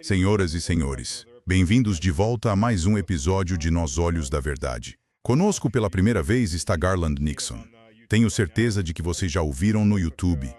Senhoras e senhores, bem-vindos de volta a mais um episódio de Nos Olhos da Verdade. Conosco pela primeira vez está Garland Nixon. Tenho certeza de que vocês já ouviram no YouTube.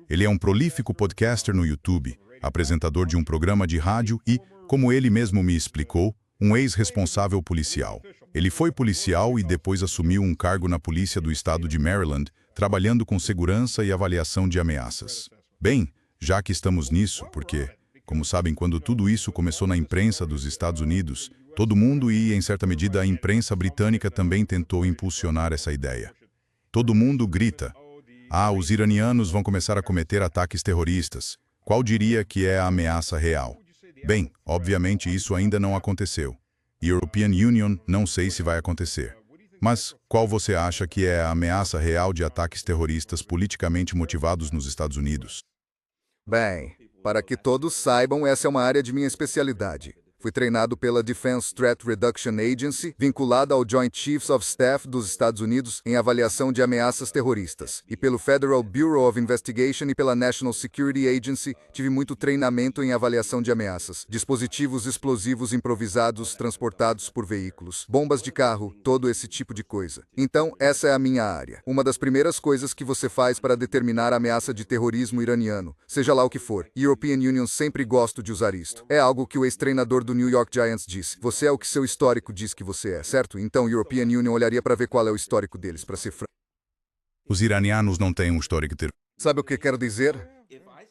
Ele é um prolífico podcaster no YouTube, apresentador de um programa de rádio e, como ele mesmo me explicou, um ex-responsável policial. Ele foi policial e depois assumiu um cargo na polícia do estado de Maryland, trabalhando com segurança e avaliação de ameaças. Bem, já que estamos nisso, porque, como sabem, quando tudo isso começou na imprensa dos Estados Unidos, todo mundo e, em certa medida, a imprensa britânica também tentou impulsionar essa ideia. Todo mundo grita: "Ah, os iranianos vão começar a cometer ataques terroristas. Qual diria que é a ameaça real?" Bem, obviamente isso ainda não aconteceu. European Union, não sei se vai acontecer. Mas qual você acha que é a ameaça real de ataques terroristas politicamente motivados nos Estados Unidos? Bem, para que todos saibam, essa é uma área de minha especialidade. Fui treinado pela Defense Threat Reduction Agency, vinculada ao Joint Chiefs of Staff dos Estados Unidos em avaliação de ameaças terroristas, e pelo Federal Bureau of Investigation e pela National Security Agency, tive muito treinamento em avaliação de ameaças, dispositivos explosivos improvisados transportados por veículos, bombas de carro, todo esse tipo de coisa. Então, essa é a minha área. Uma das primeiras coisas que você faz para determinar a ameaça de terrorismo iraniano, seja lá o que for. European Union sempre gosta de usar isto. É algo que o ex-treinador do New York Giants disse: você é o que seu histórico diz que você é, certo? Então European Union olharia para ver qual é o histórico deles, para ser franco. Os iranianos não têm um histórico terrorista. Sabe o que quero dizer?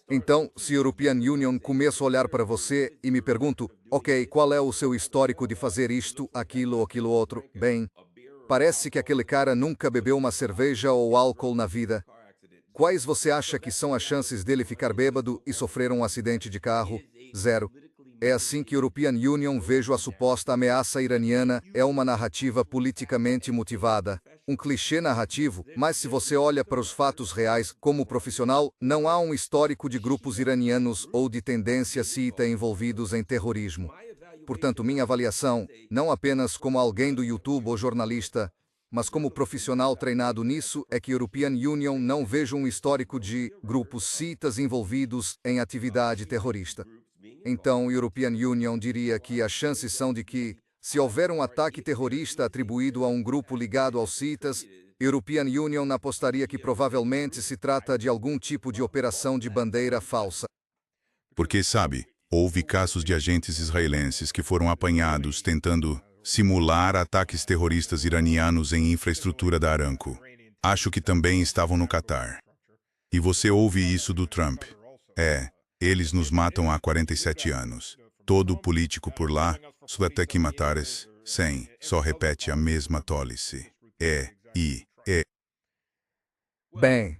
Então, se European Union começa a olhar para você e me pergunto: ok, qual é o seu histórico de fazer isto, aquilo outro? Bem, parece que aquele cara nunca bebeu uma cerveja ou álcool na vida. Quais você acha que são as chances dele ficar bêbado e sofrer um acidente de carro? Zero. É assim que European Union vejo a suposta ameaça iraniana, é uma narrativa politicamente motivada, um clichê narrativo, mas se você olha para os fatos reais, como profissional, não há um histórico de grupos iranianos ou de tendência xiita envolvidos em terrorismo. Portanto, minha avaliação, não apenas como alguém do YouTube ou jornalista, mas como profissional treinado nisso, é que European Union não vejo um histórico de grupos xiitas envolvidos em atividade terrorista. Então, European Union diria que as chances são de que, se houver um ataque terrorista atribuído a um grupo ligado aos xiitas, European Union apostaria que provavelmente se trata de algum tipo de operação de bandeira falsa. Porque, sabe, houve casos de agentes israelenses que foram apanhados tentando simular ataques terroristas iranianos em infraestrutura da Aramco. Acho que também estavam no Catar. E você ouve isso do Trump. Eles nos matam há 47 anos. Todo político por lá, até que matares, sem, só repete a mesma tolice. Bem,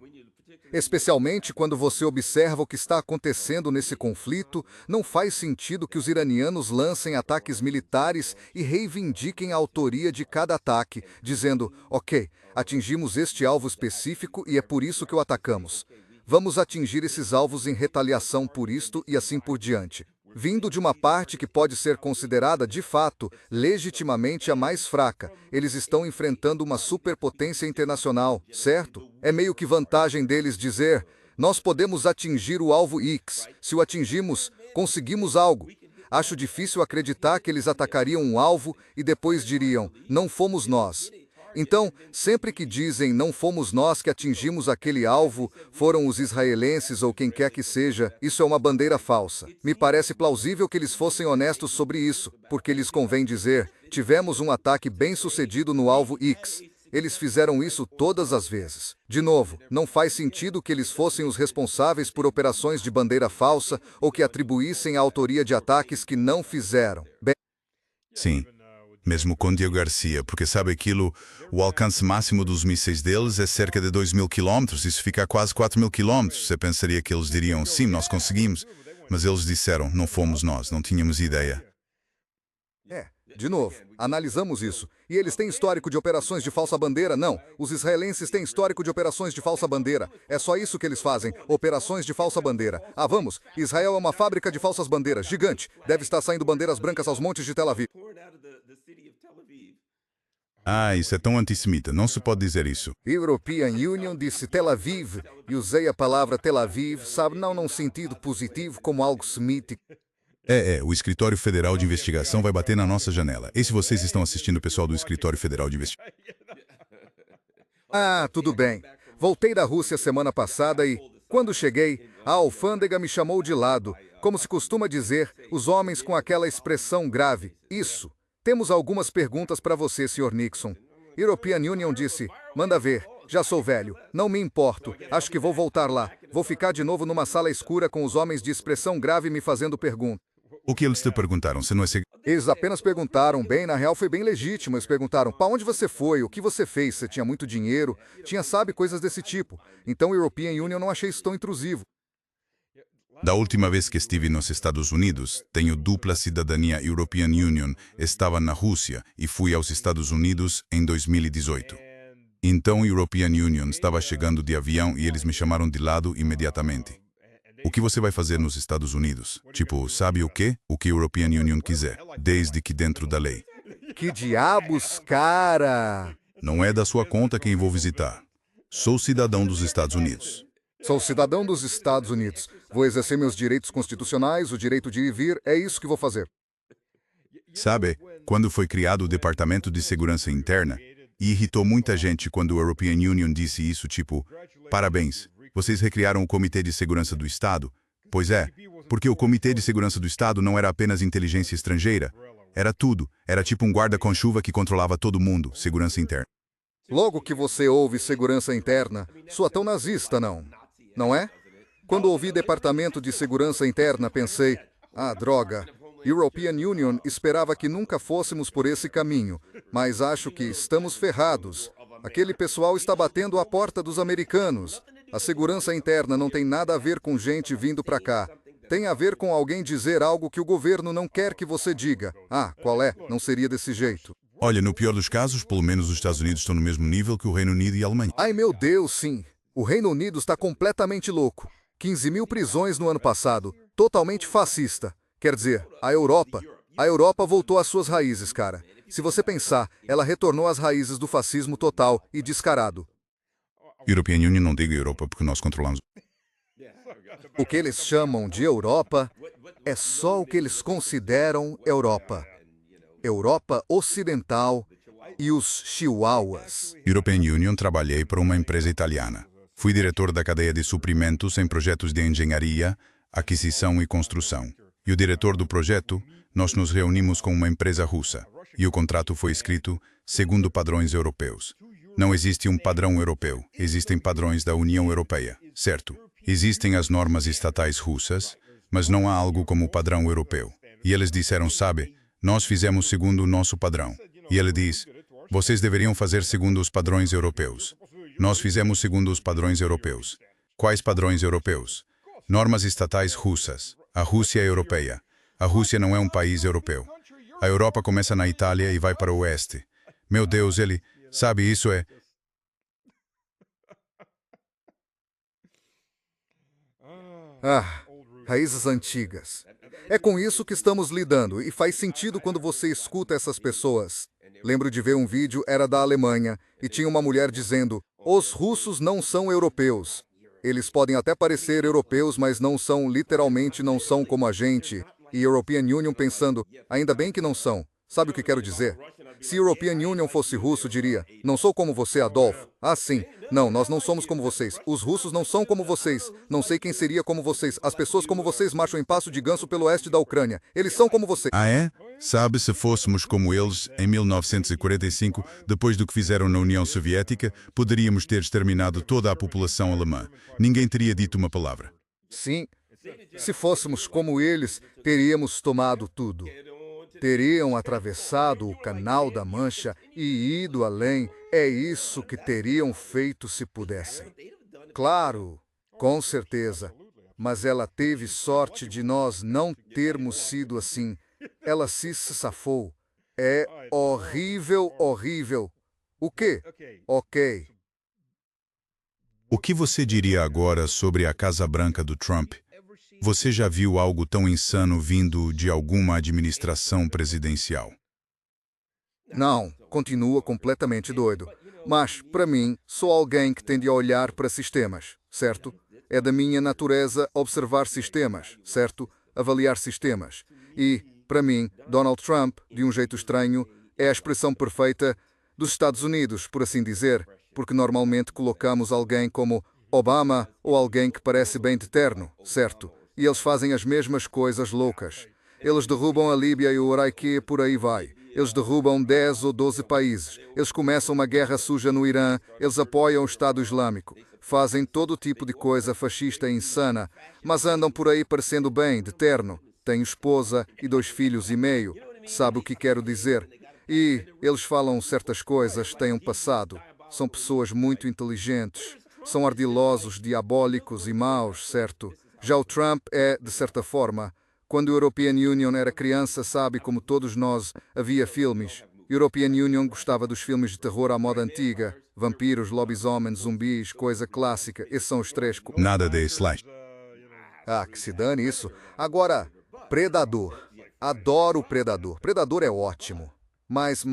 especialmente quando você observa o que está acontecendo nesse conflito, não faz sentido que os iranianos lancem ataques militares e reivindiquem a autoria de cada ataque, dizendo: ok, atingimos este alvo específico e é por isso que o atacamos. Vamos atingir esses alvos em retaliação por isto e assim por diante. Vindo de uma parte que pode ser considerada, de fato, legitimamente a mais fraca, eles estão enfrentando uma superpotência internacional, certo? É meio que vantagem deles dizer: nós podemos atingir o alvo X. Se o atingimos, conseguimos algo. Acho difícil acreditar que eles atacariam um alvo e depois diriam: não fomos nós. Então, sempre que dizem não fomos nós que atingimos aquele alvo, foram os israelenses ou quem quer que seja, isso é uma bandeira falsa. Me parece plausível que eles fossem honestos sobre isso, porque lhes convém dizer: tivemos um ataque bem-sucedido no alvo X. Eles fizeram isso todas as vezes. De novo, não faz sentido que eles fossem os responsáveis por operações de bandeira falsa ou que atribuíssem a autoria de ataques que não fizeram. Bem, Sim, mesmo com Diego Garcia, porque sabe aquilo, o alcance máximo dos mísseis deles é cerca de 2.000 quilômetros, isso fica a quase 4.000 quilômetros. Você pensaria que eles diriam: sim, nós conseguimos, mas eles disseram: não fomos nós, não tínhamos ideia. De novo, analisamos isso. E eles têm histórico de operações de falsa bandeira? Não. Os israelenses têm histórico de operações de falsa bandeira. É só isso que eles fazem, operações de falsa bandeira. Ah, vamos, Israel é uma fábrica de falsas bandeiras, gigante. Deve estar saindo bandeiras brancas aos montes de Tel Aviv. Ah, isso é tão antissemita, não se pode dizer isso. European Union disse Tel Aviv, e usei a palavra Tel Aviv, sabe, não num sentido positivo como algo semítico. O Escritório Federal de Investigação vai bater na nossa janela. E se vocês estão assistindo o pessoal do Escritório Federal de Investigação? Ah, tudo bem. Voltei da Rússia semana passada e, quando cheguei, a alfândega me chamou de lado. Como se costuma dizer, os homens com aquela expressão grave. Isso. Temos algumas perguntas para você, Sr. Nixon. European Union disse, manda ver, já sou velho, não me importo, acho que vou voltar lá. Vou ficar de novo numa sala escura com os homens de expressão grave me fazendo perguntas. O que eles te perguntaram? Você não é Eles apenas perguntaram, bem, na real foi bem legítimo. Eles perguntaram, para onde você foi, o que você fez, você tinha muito dinheiro, tinha, sabe, coisas desse tipo. Então, European Union não achei isso tão intrusivo. Da última vez que estive nos Estados Unidos, tenho dupla cidadania European Union, estava na Rússia e fui aos Estados Unidos em 2018. Então, European Union estava chegando de avião e eles me chamaram de lado imediatamente. O que você vai fazer nos Estados Unidos? Tipo, sabe o quê? O que a European Union quiser, desde que dentro da lei. Que diabos, cara! Não é da sua conta quem vou visitar. Sou cidadão dos Estados Unidos. Sou cidadão dos Estados Unidos. Vou exercer meus direitos constitucionais, o direito de ir e vir, é isso que vou fazer. Sabe, quando foi criado o Departamento de Segurança Interna, e irritou muita gente quando a European Union disse isso, tipo, parabéns, vocês recriaram o Comitê de Segurança do Estado? Pois é, porque o Comitê de Segurança do Estado não era apenas inteligência estrangeira, era tudo, era tipo um guarda-com-chuva que controlava todo mundo, segurança interna. Logo que você ouve segurança interna, soa tão nazista, não? Não é? Quando ouvi Departamento de Segurança Interna, pensei, ah, droga, European Union esperava que nunca fôssemos por esse caminho, mas acho que estamos ferrados. Aquele pessoal está batendo a porta dos americanos. A segurança interna não tem nada a ver com gente vindo para cá. Tem a ver com alguém dizer algo que o governo não quer que você diga. Ah, qual é? Não seria desse jeito. Olha, no pior dos casos, pelo menos os Estados Unidos estão no mesmo nível que o Reino Unido e a Alemanha. Ai, meu Deus, sim. O Reino Unido está completamente louco. 15 mil prisões no ano passado. Totalmente fascista. Quer dizer, a Europa voltou às suas raízes, cara. Se você pensar, ela retornou às raízes do fascismo total e descarado. European Union não diga Europa porque nós controlamos. O que eles chamam de Europa é só o que eles consideram Europa. Europa Ocidental e os chihuahuas. European Union trabalhei para uma empresa italiana. Fui diretor da cadeia de suprimentos em projetos de engenharia, aquisição e construção. E o diretor do projeto, nós nos reunimos com uma empresa russa. E o contrato foi escrito segundo padrões europeus. Não existe um padrão europeu, existem padrões da União Europeia, certo? Existem as normas estatais russas, mas não há algo como o padrão europeu. E eles disseram, sabe, nós fizemos segundo o nosso padrão. E ele diz, vocês deveriam fazer segundo os padrões europeus. Nós fizemos segundo os padrões europeus. Quais padrões europeus? Normas estatais russas. A Rússia é europeia. A Rússia não é um país europeu. A Europa começa na Itália e vai para o oeste. Meu Deus, ele... Sabe, isso é... Ah, raízes antigas. É com isso que estamos lidando e faz sentido quando você escuta essas pessoas. Lembro de ver um vídeo, era da Alemanha, e tinha uma mulher dizendo, os russos não são europeus. Eles podem até parecer europeus, mas não são, literalmente não são como a gente. E European Union pensando, ainda bem que não são. Sabe o que quero dizer? Se European Union fosse russo, diria, não sou como você, Adolfo. Ah, sim. Não, nós não somos como vocês. Os russos não são como vocês. Não sei quem seria como vocês. As pessoas como vocês marcham em passo de ganso pelo oeste da Ucrânia. Eles são como vocês. Ah, é? Sabe, se fôssemos como eles, em 1945, depois do que fizeram na União Soviética, poderíamos ter exterminado toda a população alemã. Ninguém teria dito uma palavra. Sim. Se fôssemos como eles, teríamos tomado tudo. Teriam atravessado o Canal da Mancha e ido além. É isso que teriam feito se pudessem. Claro, com certeza. Mas ela teve sorte de nós não termos sido assim. Ela se safou. É horrível, horrível. O quê? Ok. O que você diria agora sobre a Casa Branca do Trump? Você já viu algo tão insano vindo de alguma administração presidencial? Não, continua completamente doido. Mas, para mim, sou alguém que tende a olhar para sistemas, certo? É da minha natureza observar sistemas, certo? Avaliar sistemas. E, para mim, Donald Trump, de um jeito estranho, é a expressão perfeita dos Estados Unidos, por assim dizer, porque normalmente colocamos alguém como Obama ou alguém que parece bem de terno, certo? E eles fazem as mesmas coisas loucas. Eles derrubam a Líbia e o Iraque, por aí vai. Eles derrubam 10 ou 12 países. Eles começam uma guerra suja no Irã. Eles apoiam o Estado Islâmico. Fazem todo tipo de coisa fascista e insana, mas andam por aí parecendo bem, de terno. Tenho esposa e 2 filhos e meio. Sabe o que quero dizer? E eles falam certas coisas, têm um passado. São pessoas muito inteligentes. São ardilosos, diabólicos e maus, certo? Já o Trump é, de certa forma, quando a European Union era criança, sabe, como todos nós, havia filmes. European Union gostava dos filmes de terror à moda antiga. Vampiros, lobisomens, zumbis, coisa clássica. Esses são os 3. Nada de slash. Ah, que se dane isso. Agora, Predador. Adoro Predador. Predador é ótimo. Mas,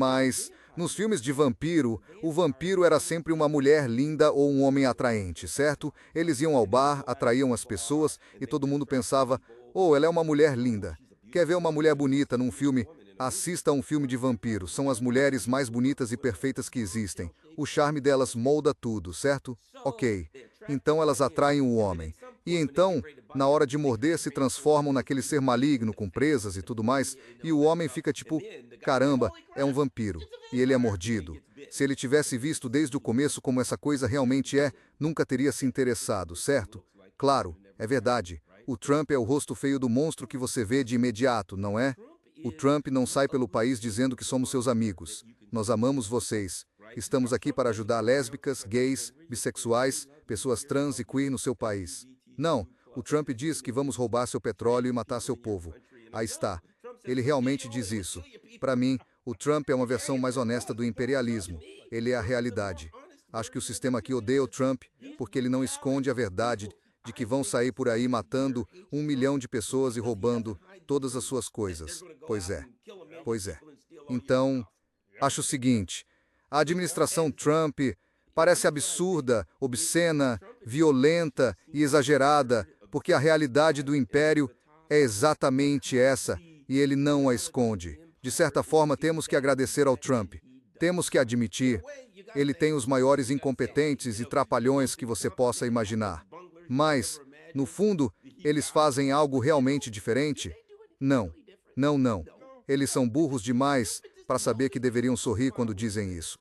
nos filmes de vampiro, o vampiro era sempre uma mulher linda ou um homem atraente, certo? Eles iam ao bar, atraíam as pessoas e todo mundo pensava, oh, ela é uma mulher linda. Quer ver uma mulher bonita num filme? Assista a um filme de vampiro. São as mulheres mais bonitas e perfeitas que existem. O charme delas molda tudo, certo? Ok. Então elas atraem o homem. E então, na hora de morder, se transformam naquele ser maligno, com presas e tudo mais, e o homem fica tipo, caramba, é um vampiro. E ele é mordido. Se ele tivesse visto desde o começo como essa coisa realmente é, nunca teria se interessado, certo? Claro, é verdade. O Trump é o rosto feio do monstro que você vê de imediato, não é? O Trump não sai pelo país dizendo que somos seus amigos. Nós amamos vocês. Estamos aqui para ajudar lésbicas, gays, bissexuais, pessoas trans e queer no seu país. Não, o Trump diz que vamos roubar seu petróleo e matar seu povo. Aí está. Ele realmente diz isso. Para mim, o Trump é uma versão mais honesta do imperialismo. Ele é a realidade. Acho que o sistema aqui odeia o Trump porque ele não esconde a verdade de que vão sair por aí matando 1 milhão de pessoas e roubando todas as suas coisas. Pois é. Pois é. Então, acho o seguinte, a administração Trump parece absurda, obscena, violenta e exagerada, porque a realidade do império é exatamente essa e ele não a esconde. De certa forma, temos que agradecer ao Trump. Temos que admitir, ele tem os maiores incompetentes e trapalhões que você possa imaginar. Mas, no fundo, eles fazem algo realmente diferente? Não, não, não. Eles são burros demais para saber que deveriam sorrir quando dizem isso.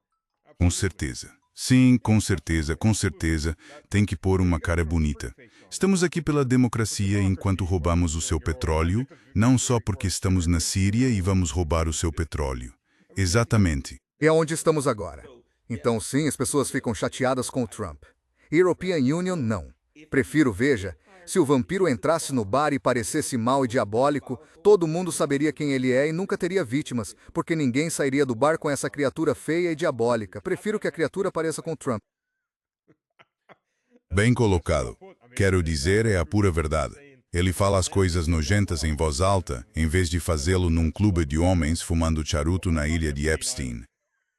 Com certeza. Sim, com certeza, com certeza. Tem que pôr uma cara bonita. Estamos aqui pela democracia enquanto roubamos o seu petróleo, não só porque estamos na Síria e vamos roubar o seu petróleo. Exatamente. E aonde estamos agora? Então, sim, as pessoas ficam chateadas com o Trump. European Union, não. Prefiro, veja, se o vampiro entrasse no bar e parecesse mau e diabólico, todo mundo saberia quem ele é e nunca teria vítimas, porque ninguém sairia do bar com essa criatura feia e diabólica. Prefiro que a criatura pareça com o Trump. Bem colocado. Quero dizer, é a pura verdade. Ele fala as coisas nojentas em voz alta, em vez de fazê-lo num clube de homens fumando charuto na ilha de Epstein.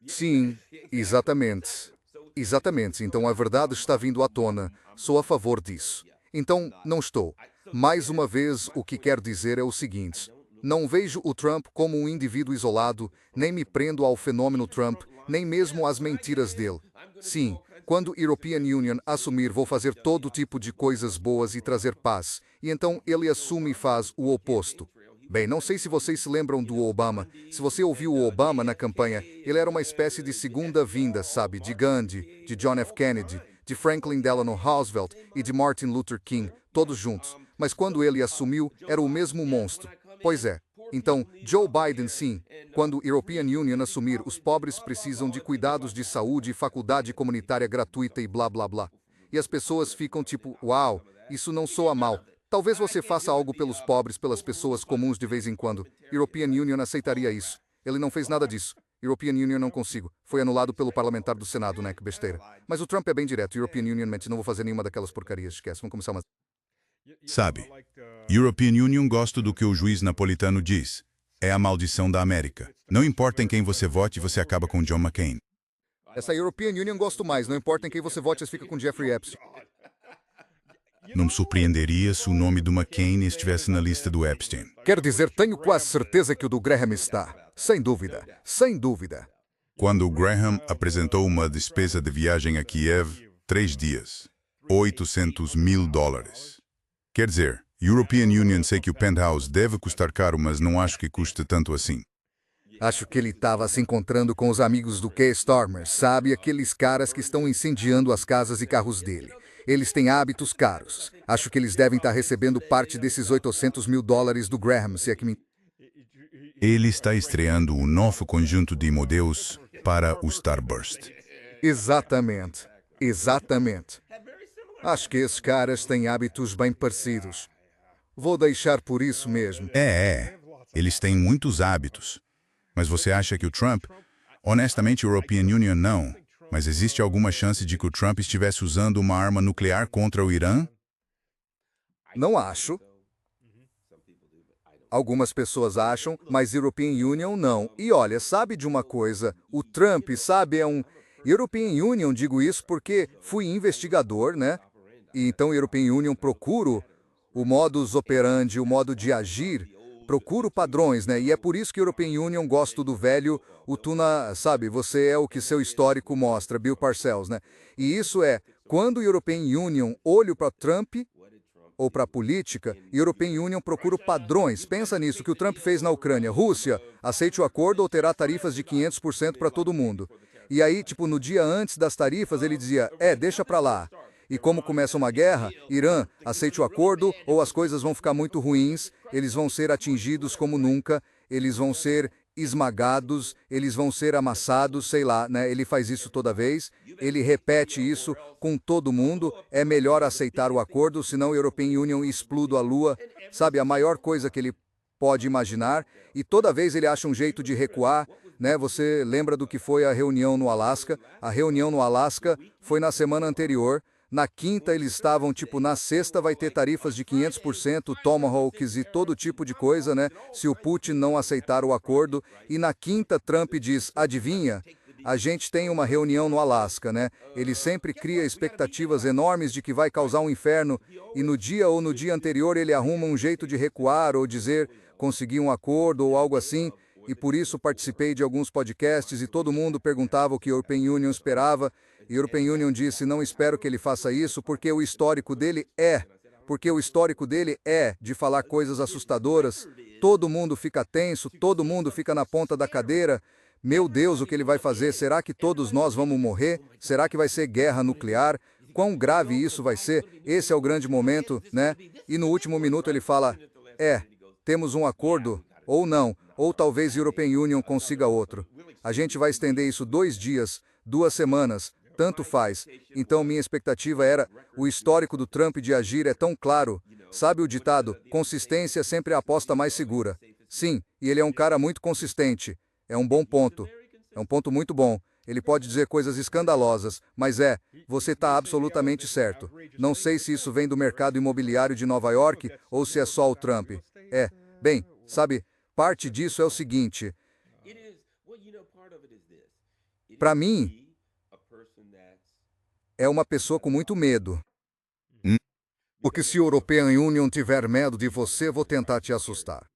Sim, exatamente. Exatamente, então a verdade está vindo à tona. Sou a favor disso. Então, não estou. Mais uma vez, o que quero dizer é o seguinte. Não vejo o Trump como um indivíduo isolado, nem me prendo ao fenômeno Trump, nem mesmo às mentiras dele. Sim, quando a European Union assumir, vou fazer todo tipo de coisas boas e trazer paz. E então ele assume e faz o oposto. Bem, não sei se vocês se lembram do Obama. Se você ouviu o Obama na campanha, ele era uma espécie de segunda vinda, sabe, de Gandhi, de John F. Kennedy, de Franklin Delano Roosevelt e de Martin Luther King, todos juntos. Mas quando ele assumiu, era o mesmo monstro. Pois é. Então, Joe Biden, sim. Quando a European Union assumir, os pobres precisam de cuidados de saúde e faculdade comunitária gratuita e blá blá blá. E as pessoas ficam tipo, uau, isso não soa mal. Talvez você faça algo pelos pobres, pelas pessoas comuns de vez em quando. European Union aceitaria isso. Ele não fez nada disso. European Union não consigo. Foi anulado pelo parlamentar do Senado, né? Que besteira. Mas o Trump é bem direto. European Union mente, não vou fazer nenhuma daquelas porcarias. Esquece, vamos começar uma... Sabe, European Union gosta do que o juiz napolitano diz. É a maldição da América. Não importa em quem você vote, você acaba com John McCain. Essa European Union gosto mais. Não importa em quem você vote, você fica com Jeffrey Epstein. Não me surpreenderia se o nome do McCain estivesse na lista do Epstein. Quer dizer, tenho quase certeza que o do Graham está. Sem dúvida, sem dúvida. Quando o Graham apresentou uma despesa de viagem a Kiev, 3 dias, $800 mil. Quer dizer, European Union sei que o penthouse deve custar caro, mas não acho que custe tanto assim. Acho que ele estava se encontrando com os amigos do Keir Starmer, sabe? Aqueles caras que estão incendiando as casas e carros dele. Eles têm hábitos caros. Acho que eles devem estar recebendo parte desses $800 mil do Graham, se é que me... Ele está estreando um novo conjunto de modelos para o Starburst. Exatamente. Exatamente. Acho que esses caras têm hábitos bem parecidos. Vou deixar por isso mesmo. Eles têm muitos hábitos. Mas você acha que o Trump... Honestamente, a European Union não. Mas existe alguma chance de que o Trump estivesse usando uma arma nuclear contra o Irã? Não acho. Algumas pessoas acham, mas European Union não. E olha, sabe de uma coisa? O Trump, sabe, é um... European Union, digo isso porque fui investigador, né? E então European Union procuro o modus operandi, o modo de agir, procuro padrões, né? E é por isso que European Union gosto do velho, o tuna, sabe, você é o que seu histórico mostra, Bill Parcells, né? E isso é, quando o European Union olha para Trump ou para a política, European Union procura padrões. Pensa nisso, que o Trump fez na Ucrânia. Rússia, aceite o acordo ou terá tarifas de 500% para todo mundo. E aí, tipo, no dia antes das tarifas, ele dizia, deixa para lá. E como começa uma guerra, Irã, aceite o acordo ou as coisas vão ficar muito ruins, eles vão ser atingidos como nunca, eles vão ser esmagados, eles vão ser amassados, sei lá, né? Ele faz isso toda vez, ele repete isso com todo mundo, é melhor aceitar o acordo, senão a European Union exploda a lua, sabe, a maior coisa que ele pode imaginar, e toda vez ele acha um jeito de recuar, né? Você lembra do que foi a reunião no Alasca? A reunião no Alasca foi na semana anterior. Na quinta eles estavam, tipo, na sexta vai ter tarifas de 500%, tomahawks e todo tipo de coisa, né? Se o Putin não aceitar o acordo. E na quinta Trump diz, adivinha? A gente tem uma reunião no Alasca, né? Ele sempre cria expectativas enormes de que vai causar um inferno e no dia ou no dia anterior ele arruma um jeito de recuar ou dizer consegui um acordo ou algo assim. E por isso participei de alguns podcasts e todo mundo perguntava o que a European Union esperava. E a European Union disse, não espero que ele faça isso, porque o histórico dele é de falar coisas assustadoras. Todo mundo fica tenso, todo mundo fica na ponta da cadeira. Meu Deus, o que ele vai fazer? Será que todos nós vamos morrer? Será que vai ser guerra nuclear? Quão grave isso vai ser? Esse é o grande momento, né? E no último minuto ele fala, temos um acordo, ou não, ou talvez a European Union consiga outro. A gente vai estender isso 2 dias, 2 semanas, tanto faz. Então minha expectativa era, o histórico do Trump de agir é tão claro. Sabe o ditado, consistência é sempre a aposta mais segura. Sim, e ele é um cara muito consistente. É um bom ponto. É um ponto muito bom. Ele pode dizer coisas escandalosas, mas você está absolutamente certo. Não sei se isso vem do mercado imobiliário de Nova York ou se é só o Trump. Bem, sabe, parte disso é o seguinte. Para mim, é uma pessoa com muito medo. Porque se a European Union tiver medo de você, vou tentar te assustar.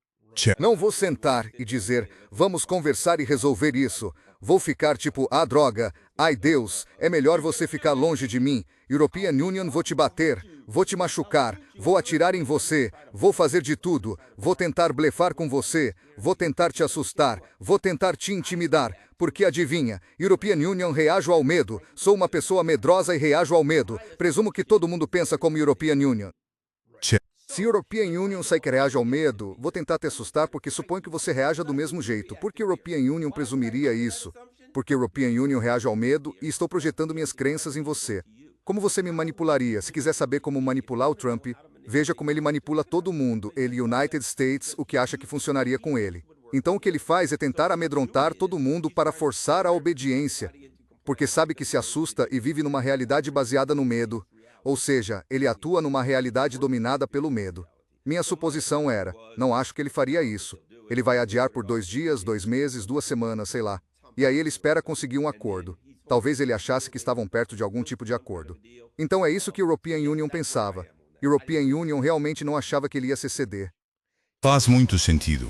Não vou sentar e dizer, vamos conversar e resolver isso. Vou ficar tipo, droga, ai Deus, é melhor você ficar longe de mim. European Union, vou te bater, vou te machucar, vou atirar em você, vou fazer de tudo, vou tentar blefar com você, vou tentar te assustar, vou tentar te intimidar. Porque adivinha, European Union reajo ao medo, sou uma pessoa medrosa e reajo ao medo. Presumo que todo mundo pensa como European Union. Se European Union sai que reage ao medo, vou tentar te assustar porque suponho que você reaja do mesmo jeito. Por que European Union presumiria isso? Porque European Union reage ao medo e estou projetando minhas crenças em você. Como você me manipularia? Se quiser saber como manipular o Trump, veja como ele manipula todo mundo, ele United States, o que acha que funcionaria com ele. Então o que ele faz é tentar amedrontar todo mundo para forçar a obediência. Porque sabe que se assusta e vive numa realidade baseada no medo. Ou seja, ele atua numa realidade dominada pelo medo. Minha suposição era, não acho que ele faria isso. Ele vai adiar por 2 dias, 2 meses, 2 semanas, sei lá. E aí ele espera conseguir um acordo. Talvez ele achasse que estavam perto de algum tipo de acordo. Então é isso que a European Union pensava. European Union realmente não achava que ele ia se ceder. Faz muito sentido,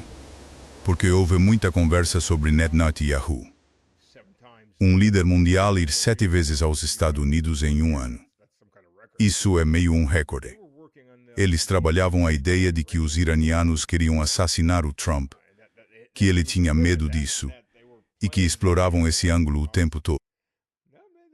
porque houve muita conversa sobre Netanyahu, um líder mundial ir 7 vezes aos Estados Unidos em um ano. Isso é meio um recorde. Eles trabalhavam a ideia de que os iranianos queriam assassinar o Trump, que ele tinha medo disso, e que exploravam esse ângulo o tempo todo.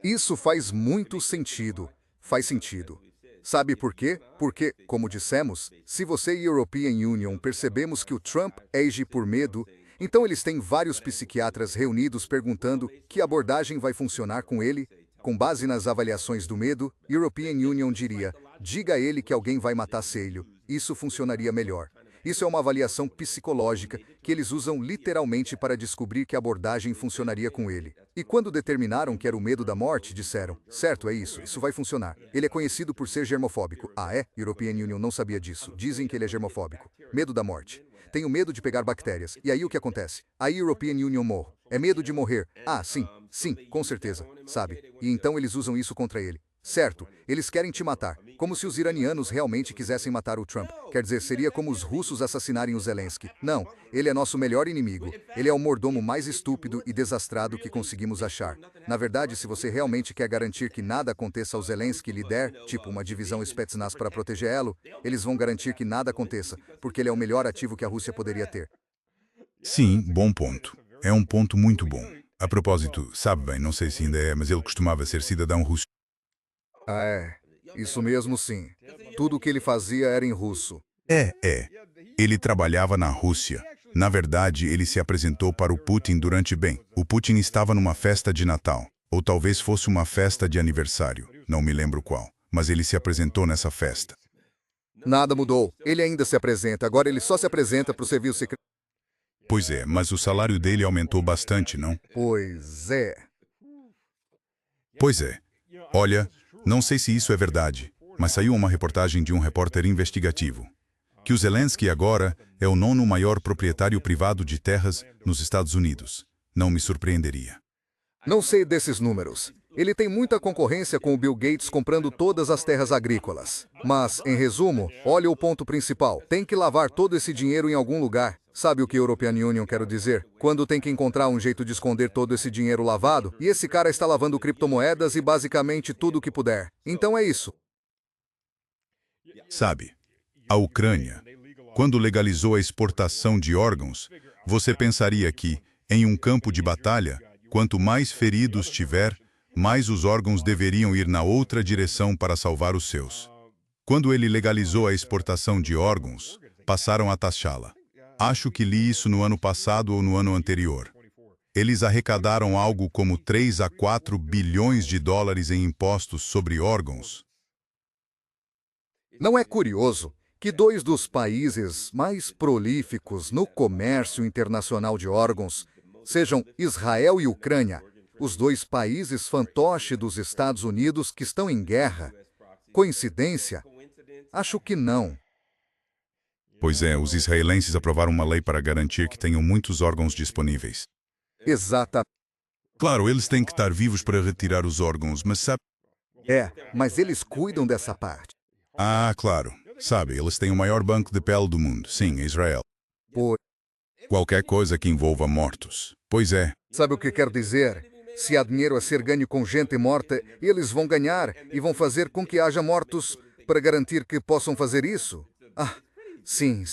Isso faz muito sentido. Faz sentido. Sabe por quê? Porque, como dissemos, se você e a European Union percebemos que o Trump age por medo, então eles têm vários psiquiatras reunidos perguntando que abordagem vai funcionar com ele. Com base nas avaliações do medo, European Union diria, diga a ele que alguém vai matar Seilho. Isso funcionaria melhor. Isso é uma avaliação psicológica que eles usam literalmente para descobrir que a abordagem funcionaria com ele. E quando determinaram que era o medo da morte, disseram, certo, é isso vai funcionar. Ele é conhecido por ser germofóbico. Ah, é? European Union não sabia disso. Dizem que ele é germofóbico. Medo da morte. Tenho medo de pegar bactérias. E aí o que acontece? Aí European Union morre. É medo de morrer. Ah, sim, com certeza, sabe? E então eles usam isso contra ele. Certo, eles querem te matar, como se os iranianos realmente quisessem matar o Trump. Quer dizer, seria como os russos assassinarem o Zelensky. Não, ele é nosso melhor inimigo. Ele é o mordomo mais estúpido e desastrado que conseguimos achar. Na verdade, se você realmente quer garantir que nada aconteça ao Zelensky e lhe der, tipo uma divisão Spetsnaz para protegê-lo, eles vão garantir que nada aconteça, porque ele é o melhor ativo que a Rússia poderia ter. Sim, bom ponto. É um ponto muito bom. A propósito, sabe bem, não sei se ainda é, mas ele costumava ser cidadão russo. Ah, é. Isso mesmo, sim. Tudo o que ele fazia era em russo. É. Ele trabalhava na Rússia. Na verdade, ele se apresentou para o Putin durante bem. O Putin estava numa festa de Natal. Ou talvez fosse uma festa de aniversário. Não me lembro qual. Mas ele se apresentou nessa festa. Nada mudou. Ele ainda se apresenta. Agora ele só se apresenta para o serviço secreto. Pois é, mas o salário dele aumentou bastante, não? Pois é. Pois é. Olha, não sei se isso é verdade, mas saiu uma reportagem de um repórter investigativo, que o Zelensky agora é o 9º maior proprietário privado de terras nos Estados Unidos. Não me surpreenderia. Não sei desses números. Ele tem muita concorrência com o Bill Gates comprando todas as terras agrícolas. Mas, em resumo, olha o ponto principal. Tem que lavar todo esse dinheiro em algum lugar. Sabe o que European Union quer dizer? Quando tem que encontrar um jeito de esconder todo esse dinheiro lavado, e esse cara está lavando criptomoedas e basicamente tudo o que puder. Então é isso. Sabe, a Ucrânia, quando legalizou a exportação de órgãos, você pensaria que, em um campo de batalha, quanto mais feridos tiver, mais os órgãos deveriam ir na outra direção para salvar os seus. Quando ele legalizou a exportação de órgãos, passaram a taxá-la. Acho que li isso no ano passado ou no ano anterior. Eles arrecadaram algo como 3 a 4 bilhões de dólares em impostos sobre órgãos. Não é curioso que dois dos países mais prolíficos no comércio internacional de órgãos sejam Israel e Ucrânia, os dois países fantoche dos Estados Unidos que estão em guerra? Coincidência? Acho que não. Pois é, os israelenses aprovaram uma lei para garantir que tenham muitos órgãos disponíveis. Exata. Claro, eles têm que estar vivos para retirar os órgãos, mas sabe... Mas eles cuidam dessa parte. Ah, claro. Sabe, eles têm o maior banco de pele do mundo. Sim, Israel. Pois, Qualquer coisa que envolva mortos. Pois é. sabe o que quero dizer? Se há dinheiro a ser ganho com gente morta, eles vão ganhar e vão fazer com que haja mortos para garantir que possam fazer isso. Ah, sim.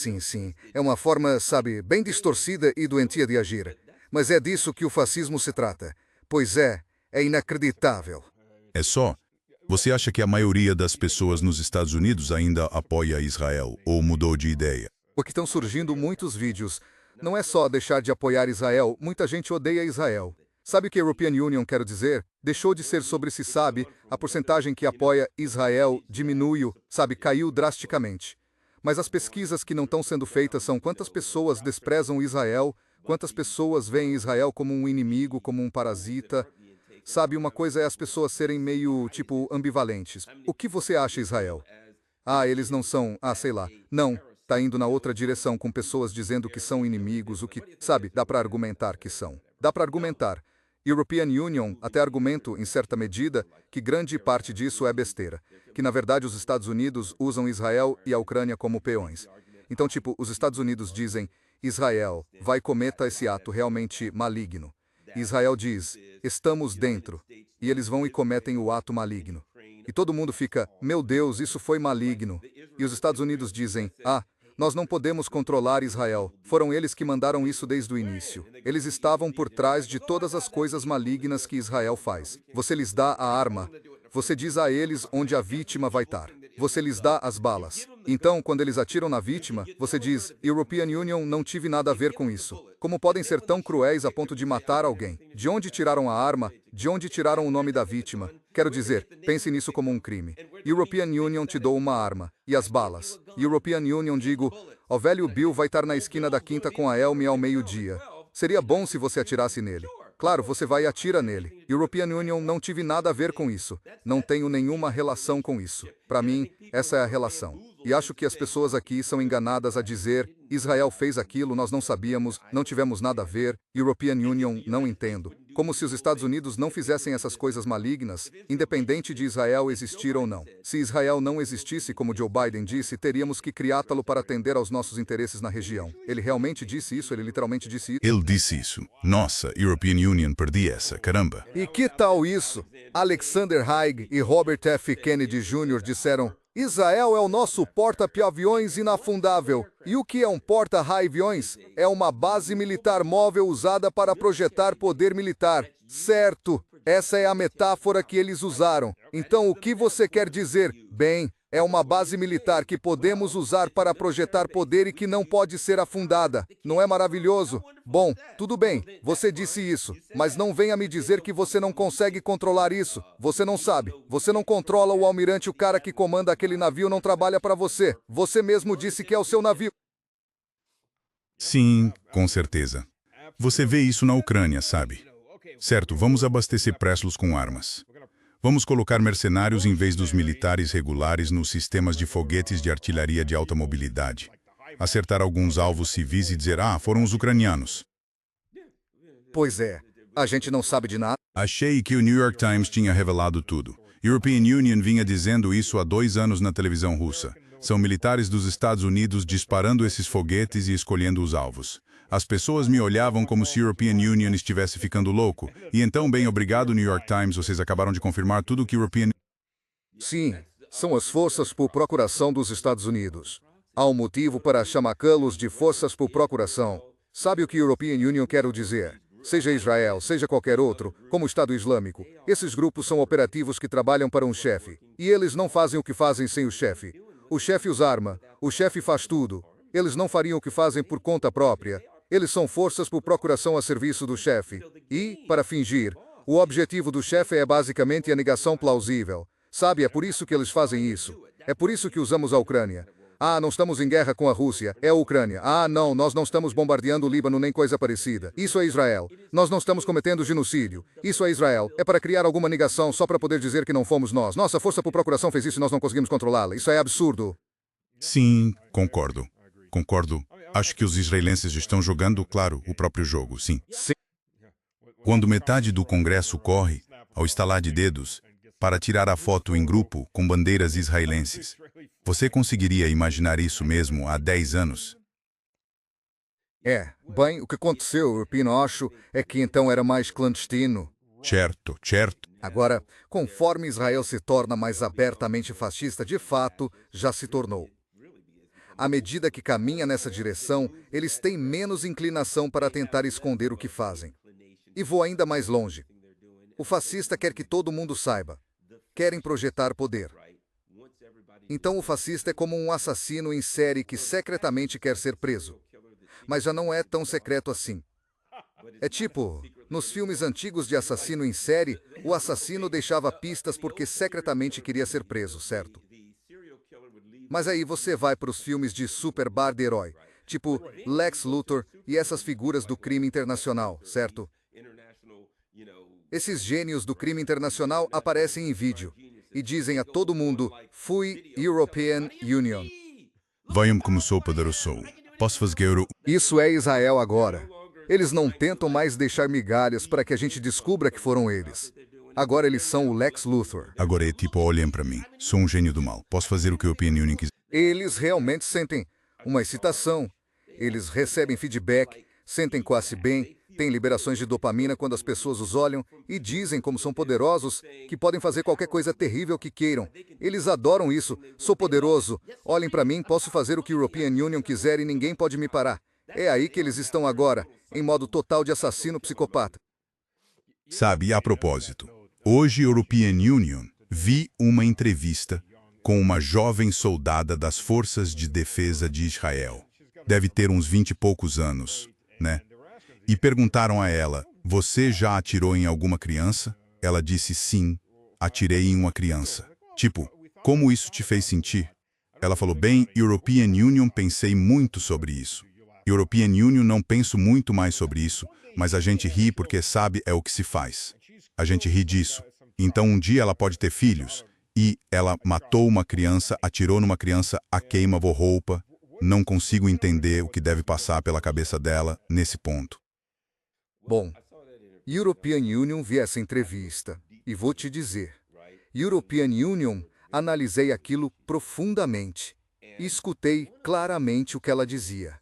É uma forma, sabe, bem distorcida e doentia de agir. Mas é disso que o fascismo se trata. Pois é inacreditável. É só. Você acha que a maioria das pessoas nos Estados Unidos ainda apoia Israel ou mudou de ideia? Porque estão surgindo muitos vídeos. Não é só deixar de apoiar Israel, muita gente odeia Israel. Sabe o que a European Union quer dizer? Deixou de ser sobre se sabe, a porcentagem que apoia Israel diminuiu, sabe, caiu drasticamente. Mas as pesquisas que não estão sendo feitas são quantas pessoas desprezam Israel, quantas pessoas veem Israel como um inimigo, como um parasita. Sabe, uma coisa é as pessoas serem meio, tipo, ambivalentes. O que você acha, Israel? Ah, eles não são, sei lá. Não, tá indo na outra direção com pessoas dizendo que são inimigos, o que, sabe, dá para argumentar que são. Dá para argumentar. European Union até argumento, em certa medida, que grande parte disso é besteira, que na verdade os Estados Unidos usam Israel e a Ucrânia como peões. Então, tipo, os Estados Unidos dizem, Israel, vai cometa esse ato realmente maligno. Israel diz, estamos dentro, e eles vão e cometem o ato maligno. E todo mundo fica, meu Deus, isso foi maligno. E os Estados Unidos dizem, nós não podemos controlar Israel. Foram eles que mandaram isso desde o início. Eles estavam por trás de todas as coisas malignas que Israel faz. Você lhes dá a arma. Você diz a eles onde a vítima vai estar. Você lhes dá as balas. Então, quando eles atiram na vítima, você diz, European Union não tive nada a ver com isso. Como podem ser tão cruéis a ponto de matar alguém? De onde tiraram a arma? De onde tiraram o nome da vítima? Quero dizer, pense nisso como um crime. European Union te dou uma arma. E as balas? European Union digo, o velho Bill vai estar na esquina da quinta com a Elmi ao meio-dia. Seria bom se você atirasse nele. Claro, você vai e atira nele. European Union não tive nada a ver com isso. Não tenho nenhuma relação com isso. Para mim, essa é a relação. E acho que as pessoas aqui são enganadas a dizer, Israel fez aquilo, nós não sabíamos, não tivemos nada a ver, European Union, não entendo. Como se os Estados Unidos não fizessem essas coisas malignas, independente de Israel existir ou não. Se Israel não existisse, como Joe Biden disse, teríamos que criá-lo para atender aos nossos interesses na região. Ele realmente disse isso? Ele literalmente disse isso? Ele disse isso. Nossa, European Union, perdi essa, caramba. E que tal isso? Alexander Haig e Robert F. Kennedy Jr. disseram, Israel é o nosso porta-aviões inafundável. E o que é um porta-aviões? É uma base militar móvel usada para projetar poder militar. Certo, essa é a metáfora que eles usaram. Então o que você quer dizer? Bem, é uma base militar que podemos usar para projetar poder e que não pode ser afundada. Não é maravilhoso? Bom, tudo bem, você disse isso, mas não venha me dizer que você não consegue controlar isso. Você não sabe. Você não controla o almirante, o cara que comanda aquele navio não trabalha para você. Você mesmo disse que é o seu navio. Sim, com certeza. Você vê isso na Ucrânia, sabe? Certo, vamos abastecer Preslos com armas. Vamos colocar mercenários em vez dos militares regulares nos sistemas de foguetes de artilharia de alta mobilidade. Acertar alguns alvos civis e dizer, foram os ucranianos. Pois é, a gente não sabe de nada. Achei que o New York Times tinha revelado tudo. European Union vinha dizendo isso há 2 anos na televisão russa. São militares dos Estados Unidos disparando esses foguetes e escolhendo os alvos. As pessoas me olhavam como se European Union estivesse ficando louco. E então, bem, obrigado, New York Times, vocês acabaram de confirmar tudo o que European... Sim, são as forças por procuração dos Estados Unidos. Há um motivo para chamá-los de forças por procuração. Sabe o que European Union quer dizer? Seja Israel, seja qualquer outro, como o Estado Islâmico, esses grupos são operativos que trabalham para um chefe. E eles não fazem o que fazem sem o chefe. O chefe os arma, o chefe faz tudo. Eles não fariam o que fazem por conta própria. Eles são forças por procuração a serviço do chefe. E, para fingir, o objetivo do chefe é basicamente a negação plausível. Sabe, é por isso que eles fazem isso. É por isso que usamos a Ucrânia. Não estamos em guerra com a Rússia, é a Ucrânia. Não, nós não estamos bombardeando o Líbano nem coisa parecida. Isso é Israel. Nós não estamos cometendo genocídio. Isso é Israel. É para criar alguma negação só para poder dizer que não fomos nós. Nossa força por procuração fez isso e nós não conseguimos controlá-la. Isso é absurdo. Sim, concordo. Concordo. Acho que os israelenses estão jogando, claro, o próprio jogo, sim. Quando metade do Congresso corre, ao estalar de dedos, para tirar a foto em grupo com bandeiras israelenses, você conseguiria imaginar isso mesmo há 10 anos? Bem, o que aconteceu, eu acho, é que então era mais clandestino. Certo, certo. Agora, conforme Israel se torna mais abertamente fascista, de fato, já se tornou. À medida que caminha nessa direção, eles têm menos inclinação para tentar esconder o que fazem. E vou ainda mais longe. O fascista quer que todo mundo saiba. Querem projetar poder. Então o fascista é como um assassino em série que secretamente quer ser preso. Mas já não é tão secreto assim. É tipo, nos filmes antigos de assassino em série, o assassino deixava pistas porque secretamente queria ser preso, certo? Mas aí você vai para os filmes de super de herói, tipo Lex Luthor e essas figuras do crime internacional, certo? Esses gênios do crime internacional aparecem em vídeo e dizem a todo mundo, fui European Union. Vejam como sou poderoso. Posso fazer... Isso é Israel agora. Eles não tentam mais deixar migalhas para que a gente descubra que foram eles. Agora eles são o Lex Luthor. Agora é tipo, olhem para mim. Sou um gênio do mal. Posso fazer o que o European Union quiser. Eles realmente sentem uma excitação. Eles recebem feedback, sentem quase bem, têm liberações de dopamina quando as pessoas os olham e dizem como são poderosos, que podem fazer qualquer coisa terrível que queiram. Eles adoram isso. Sou poderoso. Olhem para mim, posso fazer o que o European Union quiser e ninguém pode me parar. É aí que eles estão agora, em modo total de assassino psicopata. Sabe, e a propósito, hoje European Union vi uma entrevista com uma jovem soldada das Forças de Defesa de Israel. Deve ter uns 20 e poucos anos, né? E perguntaram a ela, você já atirou em alguma criança? Ela disse sim, atirei em uma criança. Tipo, como isso te fez sentir? Ela falou, bem, European Union, pensei muito sobre isso. European Union, não penso muito mais sobre isso, mas a gente ri porque sabe é o que se faz. A gente ri disso. Então um dia ela pode ter filhos, e ela matou uma criança, atirou numa criança, a queima-roupa. Não consigo entender o que deve passar pela cabeça dela nesse ponto. Bom, European Union vi essa entrevista, e vou te dizer, European Union, analisei aquilo profundamente, e escutei claramente o que ela dizia.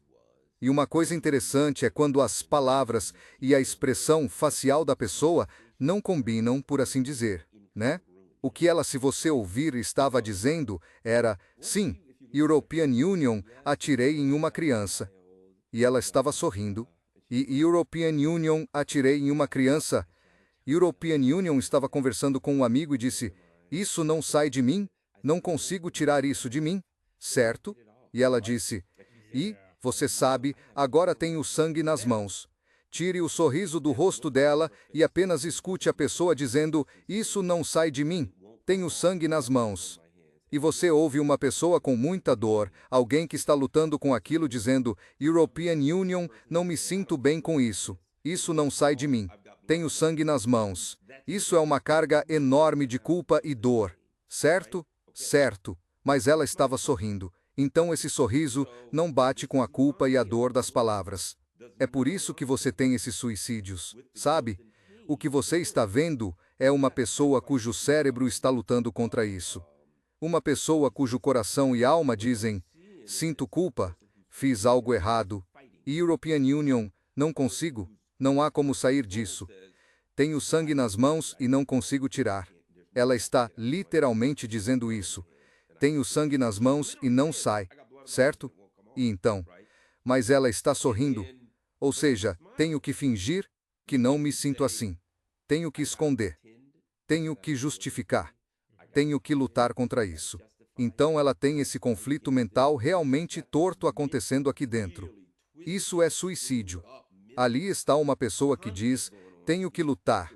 E uma coisa interessante é quando as palavras e a expressão facial da pessoa não combinam, por assim dizer, né? O que ela, se você ouvir, estava dizendo era, sim, European Union, atirei em uma criança. E ela estava sorrindo. E European Union, atirei em uma criança. European Union estava conversando com um amigo e disse, isso não sai de mim, não consigo tirar isso de mim, certo? E ela disse, você sabe, agora tem o sangue nas mãos. Tire o sorriso do rosto dela e apenas escute a pessoa dizendo, isso não sai de mim, tenho sangue nas mãos. E você ouve uma pessoa com muita dor, alguém que está lutando com aquilo dizendo, European Union, não me sinto bem com isso. Isso não sai de mim. Tenho sangue nas mãos. Isso é uma carga enorme de culpa e dor. Certo? Certo. Mas ela estava sorrindo. Então esse sorriso não bate com a culpa e a dor das palavras. É por isso que você tem esses suicídios, sabe? O que você está vendo é uma pessoa cujo cérebro está lutando contra isso. Uma pessoa cujo coração e alma dizem, sinto culpa, fiz algo errado, e European Union, não consigo, não há como sair disso. Tenho sangue nas mãos e não consigo tirar. Ela está literalmente dizendo isso. Tenho sangue nas mãos e não sai, certo? E então, mas ela está sorrindo. Ou seja, tenho que fingir que não me sinto assim. Tenho que esconder. Tenho que justificar. Tenho que lutar contra isso. Então ela tem esse conflito mental realmente torto acontecendo aqui dentro. Isso é suicídio. Ali está uma pessoa que diz, tenho que lutar.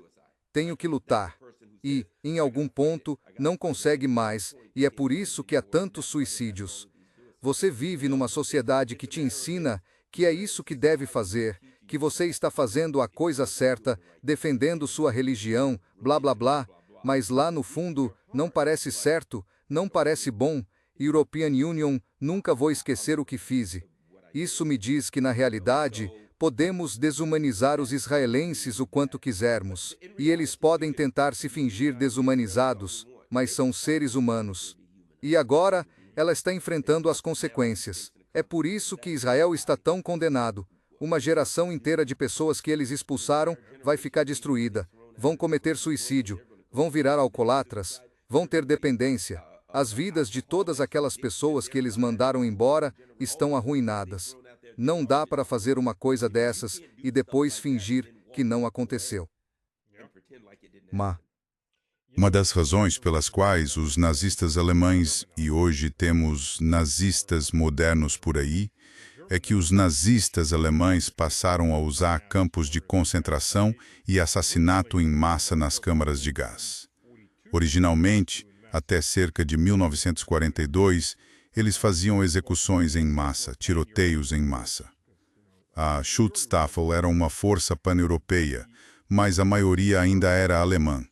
Tenho que lutar. E, em algum ponto, não consegue mais, e é por isso que há tantos suicídios. Você vive numa sociedade que te ensina que é isso que deve fazer, que você está fazendo a coisa certa, defendendo sua religião, blá blá blá, mas lá no fundo, não parece certo, não parece bom. European Union, nunca vou esquecer o que fiz. Isso me diz que, na realidade, podemos desumanizar os israelenses o quanto quisermos, e eles podem tentar se fingir desumanizados, mas são seres humanos. E agora, ela está enfrentando as consequências. É por isso que Israel está tão condenado. Uma geração inteira de pessoas que eles expulsaram vai ficar destruída, vão cometer suicídio, vão virar alcoólatras, vão ter dependência. As vidas de todas aquelas pessoas que eles mandaram embora estão arruinadas. Não dá para fazer uma coisa dessas e depois fingir que não aconteceu. Uma das razões pelas quais os nazistas alemães, e hoje temos nazistas modernos por aí, é que os nazistas alemães passaram a usar campos de concentração e assassinato em massa nas câmaras de gás. Originalmente, até cerca de 1942, eles faziam execuções em massa, tiroteios em massa. A Schutzstaffel era uma força pan-europeia, mas a maioria ainda era alemã.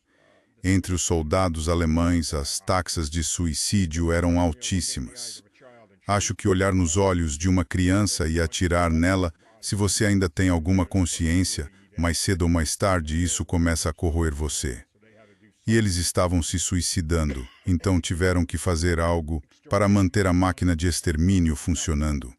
Entre os soldados alemães, as taxas de suicídio eram altíssimas. Acho que olhar nos olhos de uma criança e atirar nela Se você ainda tem alguma consciência, mais cedo ou mais tarde isso começa a corroer você. E eles estavam se suicidando, então tiveram que fazer algo para manter a máquina de extermínio funcionando.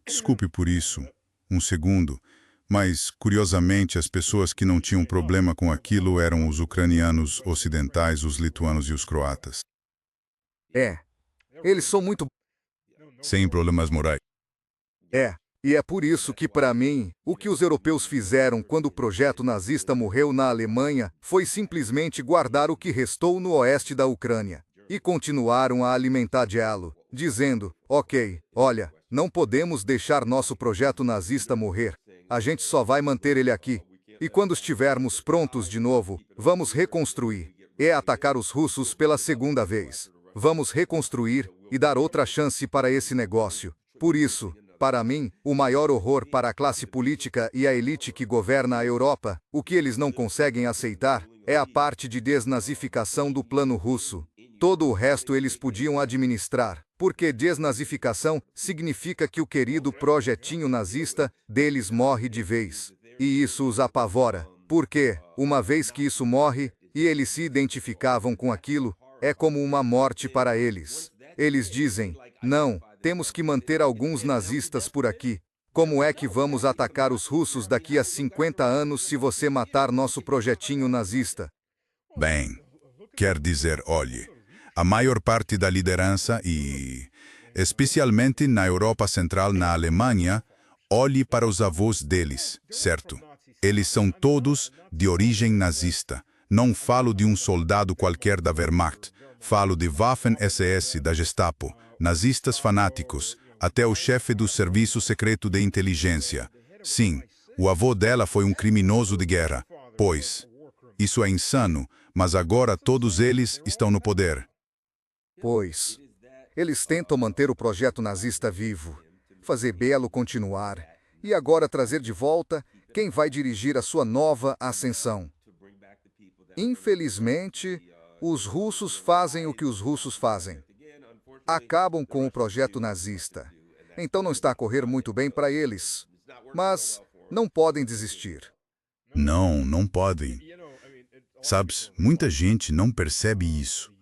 Desculpe por isso, um segundo, mas, curiosamente, as pessoas que não tinham problema com aquilo eram os ucranianos ocidentais, os lituanos e os croatas. Eles são muito... Sem problemas morais. E é por isso que, para mim, o que os europeus fizeram quando o projeto nazista morreu na Alemanha foi simplesmente guardar o que restou no oeste da Ucrânia. E continuaram a alimentar diálogo, dizendo, ok, olha, não podemos deixar nosso projeto nazista morrer. A gente só vai manter ele aqui. E quando estivermos prontos de novo, vamos reconstruir. É atacar os russos pela segunda vez. Vamos reconstruir e dar outra chance para esse negócio. Por isso, para mim, o maior horror para a classe política e a elite que governa a Europa, o que eles não conseguem aceitar, é a parte de desnazificação do plano russo. Todo o resto eles podiam administrar, porque desnazificação significa que o querido projetinho nazista deles morre de vez. E isso os apavora, porque, uma vez que isso morre, e eles se identificavam com aquilo, é como uma morte para eles. Eles dizem, não, temos que manter alguns nazistas por aqui. Como é que vamos atacar os russos daqui a 50 anos se você matar nosso projetinho nazista? Bem, quer dizer, olhe, a maior parte da liderança e, especialmente na Europa Central, na Alemanha, olhe para os avós deles, certo? Eles são todos de origem nazista. Não falo de um soldado qualquer da Wehrmacht. Falo de Waffen-SS, da Gestapo, nazistas fanáticos, até o chefe do serviço secreto de inteligência. Sim, o avô dela foi um criminoso de guerra. Pois, isso é insano, mas agora todos eles estão no poder. Pois, eles tentam manter o projeto nazista vivo, fazer Belo continuar, e agora trazer de volta quem vai dirigir a sua nova ascensão. Infelizmente, os russos fazem o que os russos fazem. Acabam com o projeto nazista. Então não está a correr muito bem para eles. Mas não podem desistir. Não podem. Sabes, muita gente não percebe isso.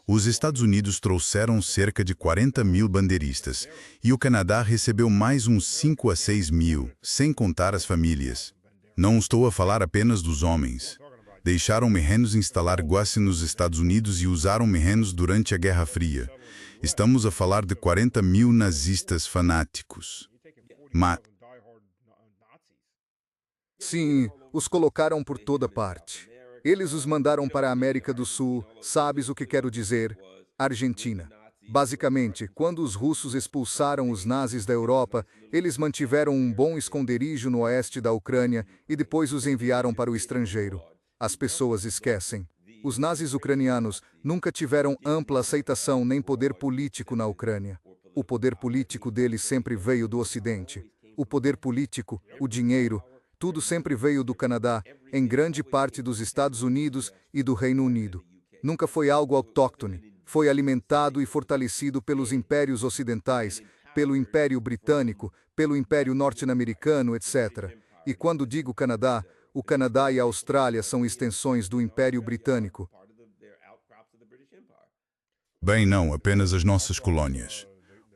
Os Estados Unidos trouxeram cerca de 40 mil bandeiristas e o Canadá recebeu mais uns 5 a 6 mil, sem contar as famílias. Não estou a falar apenas dos homens. Deixaram menos instalar guace nos Estados Unidos e usaram menos durante a Guerra Fria. Estamos a falar de 40 mil nazistas fanáticos. Sim, os colocaram por toda parte. Eles os mandaram para a América do Sul, sabes o que quero dizer? Argentina. Basicamente, quando os russos expulsaram os nazis da Europa, eles mantiveram um bom esconderijo no oeste da Ucrânia e depois os enviaram para o estrangeiro. As pessoas esquecem. Os nazis ucranianos nunca tiveram ampla aceitação nem poder político na Ucrânia. O poder político deles sempre veio do Ocidente. O poder político, o dinheiro, tudo sempre veio do Canadá, em grande parte dos Estados Unidos e do Reino Unido. Nunca foi algo autóctone. Foi alimentado e fortalecido pelos impérios ocidentais, pelo Império Britânico, pelo Império Norte-Americano, etc. E quando digo Canadá, o Canadá e a Austrália são extensões do Império Britânico. Bem, não, apenas as nossas colônias.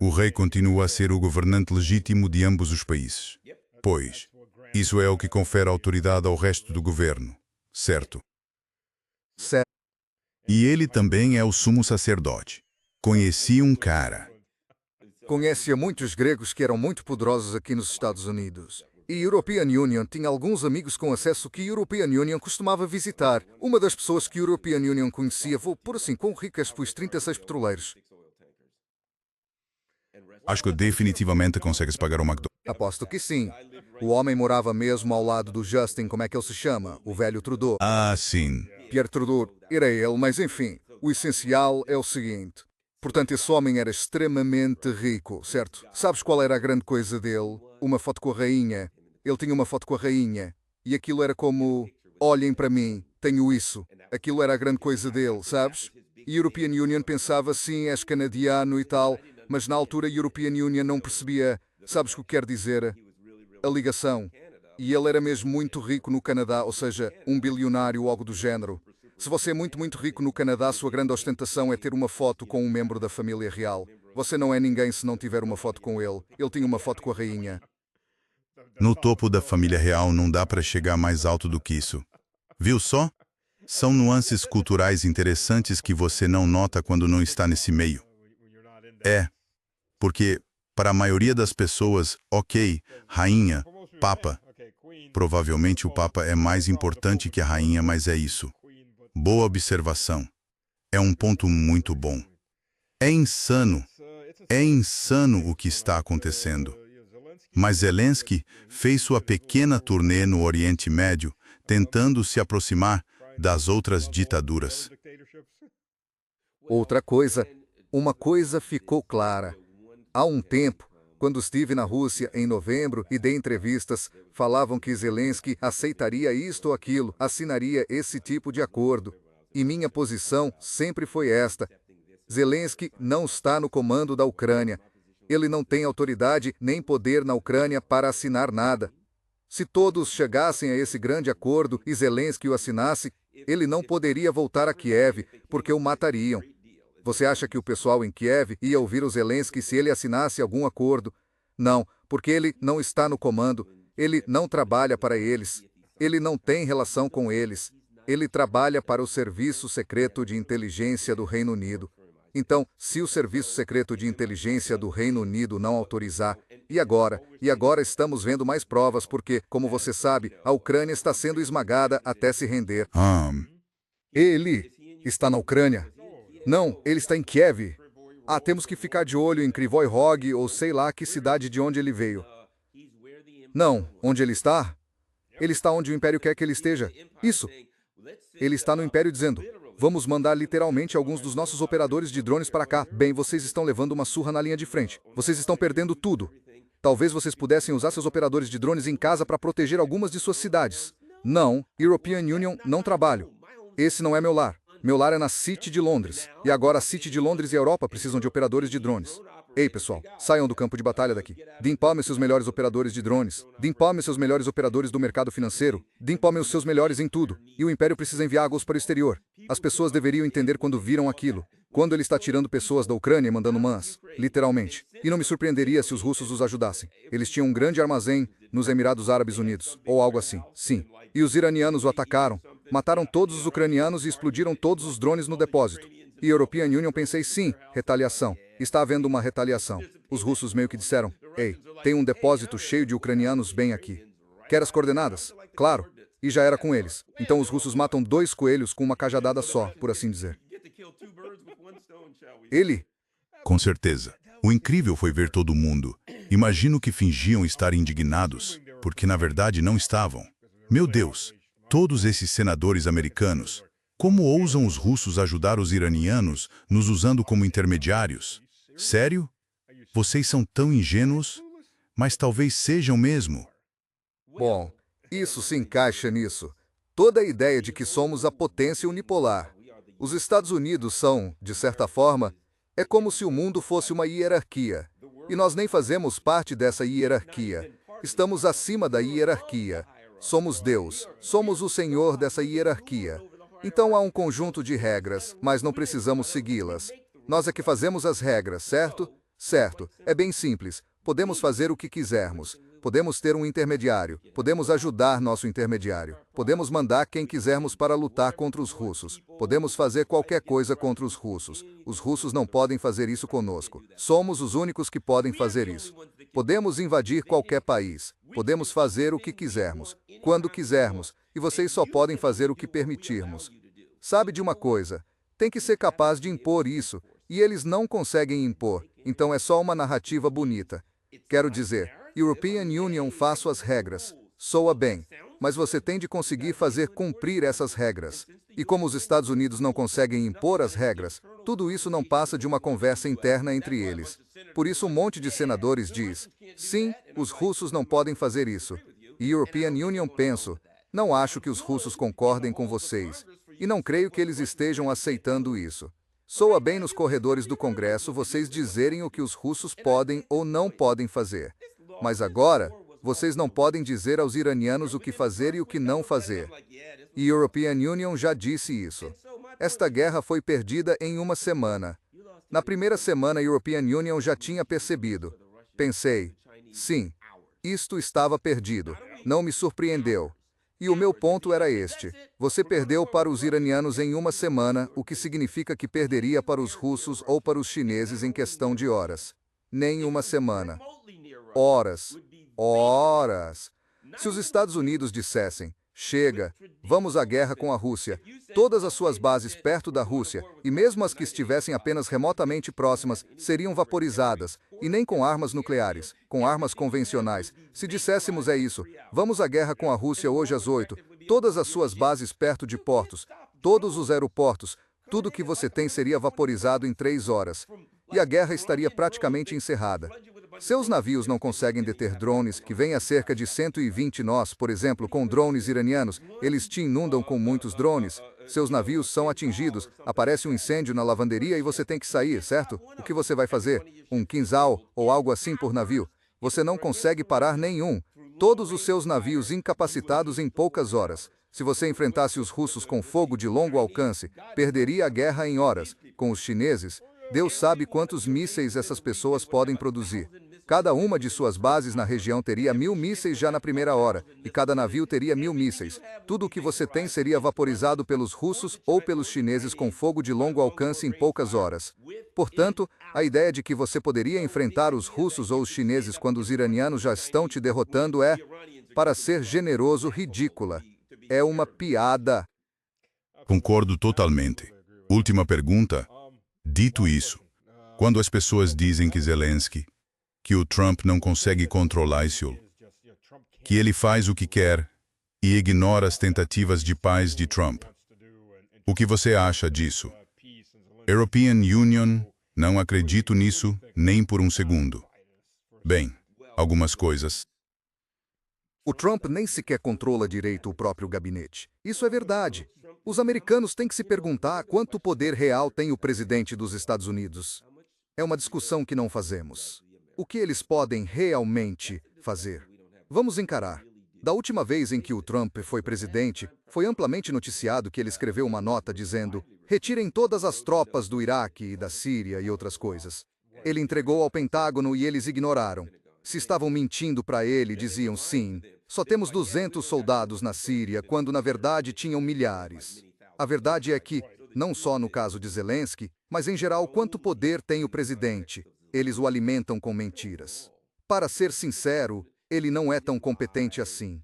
O rei continua a ser o governante legítimo de ambos os países. Pois, isso é o que confere autoridade ao resto do governo, certo? Certo. E ele também é o sumo sacerdote. Conheci um cara. Conhecia muitos gregos que eram muito poderosos aqui nos Estados Unidos. E European Union tinha alguns amigos com acesso que European Union costumava visitar. Uma das pessoas que European Union conhecia, vou por assim, quão ricas pus 36 petroleiros. Acho que definitivamente consegues pagar o McDonald's. Aposto que sim. O homem morava mesmo ao lado do Justin, como é que ele se chama? O velho Trudeau. Ah, sim. Pierre Trudeau, era ele, mas enfim, o essencial é o seguinte. Portanto, esse homem era extremamente rico, certo? Sabes qual era a grande coisa dele? Uma foto com a rainha. Ele tinha uma foto com a rainha. E aquilo era como, olhem para mim, tenho isso. Aquilo era a grande coisa dele, sabes? E a European Union pensava, sim, és canadiano e tal, mas na altura a European Union não percebia, sabes o que quer dizer? a ligação. E ele era mesmo muito rico no Canadá, ou seja, um bilionário ou algo do género. Se você é muito, muito rico no Canadá, sua grande ostentação é ter uma foto com um membro da família real. Você não é ninguém se não tiver uma foto com ele. Ele tinha uma foto com a rainha. No topo da família real não dá para chegar mais alto do que isso. Viu só? São nuances culturais interessantes que você não nota quando não está nesse meio. Porque, para a maioria das pessoas, ok, rainha, papa. Provavelmente o papa é mais importante que a rainha, mas é isso. Boa observação. É um ponto muito bom. É insano o que está acontecendo. Mas Zelensky fez sua pequena turnê no Oriente Médio, tentando se aproximar das outras ditaduras. Uma coisa ficou clara. Há um tempo, quando estive na Rússia em novembro e dei entrevistas, falavam que Zelensky aceitaria isto ou aquilo, assinaria esse tipo de acordo. E minha posição sempre foi esta: Zelensky não está no comando da Ucrânia. Ele não tem autoridade nem poder na Ucrânia para assinar nada. Se todos chegassem a esse grande acordo e Zelensky o assinasse, ele não poderia voltar a Kiev, porque o matariam. Você acha que o pessoal em Kiev ia ouvir o Zelensky se ele assinasse algum acordo? Não, porque ele não está no comando, ele não trabalha para eles, ele não tem relação com eles, ele trabalha para o Serviço Secreto de Inteligência do Reino Unido. Então, se o Serviço Secreto de Inteligência do Reino Unido não autorizar, e agora estamos vendo mais provas porque, como você sabe, a Ucrânia está sendo esmagada até se render. Ele está na Ucrânia? Não, ele está em Kiev. Temos que ficar de olho em Kryvyi Rog ou sei lá que cidade de onde ele veio. Não, onde ele está? Ele está onde o Império quer que ele esteja. Isso. Ele está no Império dizendo: vamos mandar literalmente alguns dos nossos operadores de drones para cá. Bem, vocês estão levando uma surra na linha de frente. Vocês estão perdendo tudo. Talvez vocês pudessem usar seus operadores de drones em casa para proteger algumas de suas cidades. Não, European Union, não trabalho. Esse não é meu lar. Meu lar é na City de Londres. E agora a City de Londres e a Europa precisam de operadores de drones. Ei, pessoal, saiam do campo de batalha daqui. Deem palme aos seus melhores operadores de drones. Deem palme aos seus melhores operadores do mercado financeiro. Deem palme aos seus melhores em tudo. E o Império precisa enviar águas para o exterior. As pessoas deveriam entender quando viram aquilo. Quando ele está tirando pessoas da Ucrânia e mandando mãs, literalmente. E não me surpreenderia se os russos os ajudassem. Eles tinham um grande armazém nos Emirados Árabes Unidos, ou algo assim. Sim. E os iranianos o atacaram, mataram todos os ucranianos e explodiram todos os drones no depósito. E European Union, pensei, sim, retaliação. Está havendo uma retaliação. Os russos meio que disseram: ei, tem um depósito cheio de ucranianos bem aqui. Quer as coordenadas? Claro. E já era com eles. Então os russos matam 2 coelhos com uma cajadada só, por assim dizer. Ele? Com certeza. O incrível foi ver todo mundo. Imagino que fingiam estar indignados, porque na verdade não estavam. Meu Deus, todos esses senadores americanos, como ousam os russos ajudar os iranianos, nos usando como intermediários? Sério? Vocês são tão ingênuos? Mas talvez sejam mesmo. Bom, isso se encaixa nisso. Toda a ideia de que somos a potência unipolar. Os Estados Unidos são, de certa forma, é como se o mundo fosse uma hierarquia. E nós nem fazemos parte dessa hierarquia. Estamos acima da hierarquia. Somos Deus. Somos o Senhor dessa hierarquia. Então há um conjunto de regras, mas não precisamos segui-las. Nós é que fazemos as regras, certo? Certo. É bem simples. Podemos fazer o que quisermos. Podemos ter um intermediário. Podemos ajudar nosso intermediário. Podemos mandar quem quisermos para lutar contra os russos. Podemos fazer qualquer coisa contra os russos. Os russos não podem fazer isso conosco. Somos os únicos que podem fazer isso. Podemos invadir qualquer país. Podemos fazer o que quisermos, quando quisermos, e vocês só podem fazer o que permitirmos. Sabe de uma coisa? Tem que ser capaz de impor isso, e eles não conseguem impor, então é só uma narrativa bonita. Quero dizer, European Union, faço as regras. Soa bem, mas você tem de conseguir fazer cumprir essas regras. E como os Estados Unidos não conseguem impor as regras, tudo isso não passa de uma conversa interna entre eles. Por isso um monte de senadores diz: sim, os russos não podem fazer isso. E European Union, penso, não acho que os russos concordem com vocês. E não creio que eles estejam aceitando isso. Soa bem nos corredores do Congresso vocês dizerem o que os russos podem ou não podem fazer. Mas agora, Vocês não podem dizer aos iranianos o que fazer e o que não fazer. E a European Union já disse isso. Esta guerra foi perdida em uma semana. Na primeira semana, a European Union já tinha percebido. Pensei, sim, isto estava perdido. Não me surpreendeu. E o meu ponto era este. Você perdeu para os iranianos em uma semana, o que significa que perderia para os russos ou para os chineses em questão de horas. Nem uma semana. Horas. Horas. Se os Estados Unidos dissessem, chega, vamos à guerra com a Rússia, todas as suas bases perto da Rússia, e mesmo as que estivessem apenas remotamente próximas, seriam vaporizadas, e nem com armas nucleares, com armas convencionais. Se disséssemos é isso, vamos à guerra com a Rússia hoje às 8, todas as suas bases perto de portos, todos os aeroportos, tudo que você tem seria vaporizado em 3 horas. E a guerra estaria praticamente encerrada. Seus navios não conseguem deter drones, que vêm a cerca de 120 nós, por exemplo, com drones iranianos, eles te inundam com muitos drones. Seus navios são atingidos, aparece um incêndio na lavanderia e você tem que sair, certo? O que você vai fazer? Um quinzal ou algo assim por navio? Você não consegue parar nenhum. Todos os seus navios incapacitados em poucas horas. Se você enfrentasse os russos com fogo de longo alcance, perderia a guerra em horas. Com os chineses, Deus sabe quantos mísseis essas pessoas podem produzir. Cada uma de suas bases na região teria 1000 mísseis já na primeira hora, e cada navio teria 1000 mísseis. Tudo o que você tem seria vaporizado pelos russos ou pelos chineses com fogo de longo alcance em poucas horas. Portanto, a ideia de que você poderia enfrentar os russos ou os chineses quando os iranianos já estão te derrotando é, para ser generoso, ridícula. É uma piada. Concordo totalmente. Última pergunta. Dito isso, quando as pessoas dizem que Zelensky, que o Trump não consegue controlar ISIL, que ele faz o que quer e ignora as tentativas de paz de Trump, o que você acha disso? European Union, não acredito nisso nem por um segundo. Bem, algumas coisas. O Trump nem sequer controla direito o próprio gabinete. Isso é verdade. Os americanos têm que se perguntar quanto poder real tem o presidente dos Estados Unidos. É uma discussão que não fazemos. O que eles podem realmente fazer? Vamos encarar. Da última vez em que o Trump foi presidente, foi amplamente noticiado que ele escreveu uma nota dizendo: retirem todas as tropas do Iraque e da Síria e outras coisas. Ele entregou ao Pentágono e eles ignoraram. Se estavam mentindo para ele, diziam sim. Só temos 200 soldados na Síria, quando na verdade tinham milhares. A verdade é que, não só no caso de Zelensky, mas em geral, quanto poder tem o presidente? Eles o alimentam com mentiras. Para ser sincero, ele não é tão competente assim.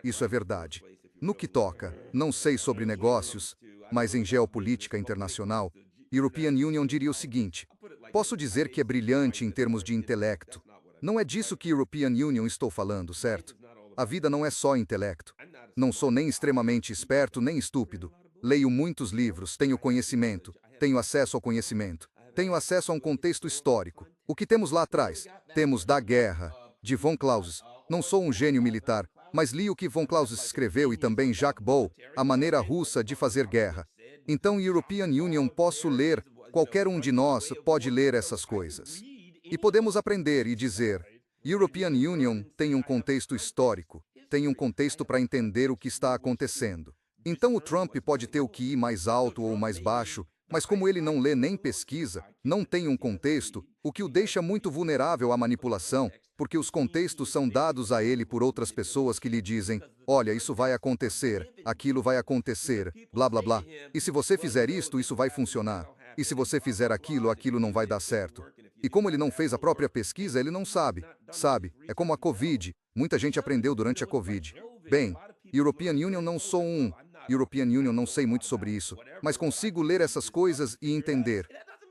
Isso é verdade. No que toca, não sei sobre negócios, mas em geopolítica internacional, European Union diria o seguinte: posso dizer que é brilhante em termos de intelecto. Não é disso que European Union estou falando, certo? A vida não é só intelecto. Não sou nem extremamente esperto nem estúpido. Leio muitos livros, tenho conhecimento, tenho acesso ao conhecimento, tenho acesso a um contexto histórico. O que temos lá atrás? Temos Da Guerra, de von Clausewitz. Não sou um gênio militar, mas li o que von Clausewitz escreveu e também Jacques Beau, A Maneira Russa de Fazer Guerra. Então, European Union posso ler, qualquer um de nós pode ler essas coisas. E podemos aprender e dizer: European Union tem um contexto histórico, tem um contexto para entender o que está acontecendo. Então o Trump pode ter o QI mais alto ou mais baixo, mas como ele não lê nem pesquisa, não tem um contexto, o que o deixa muito vulnerável à manipulação, porque os contextos são dados a ele por outras pessoas que lhe dizem: olha, isso vai acontecer, aquilo vai acontecer, blá blá blá. E se você fizer isto, isso vai funcionar. E se você fizer aquilo, aquilo não vai dar certo. E como ele não fez a própria pesquisa, ele não sabe. Sabe, é como a Covid. Muita gente aprendeu durante a Covid. Bem, European Union não sou um. European Union não sei muito sobre isso, mas consigo ler essas coisas e entender.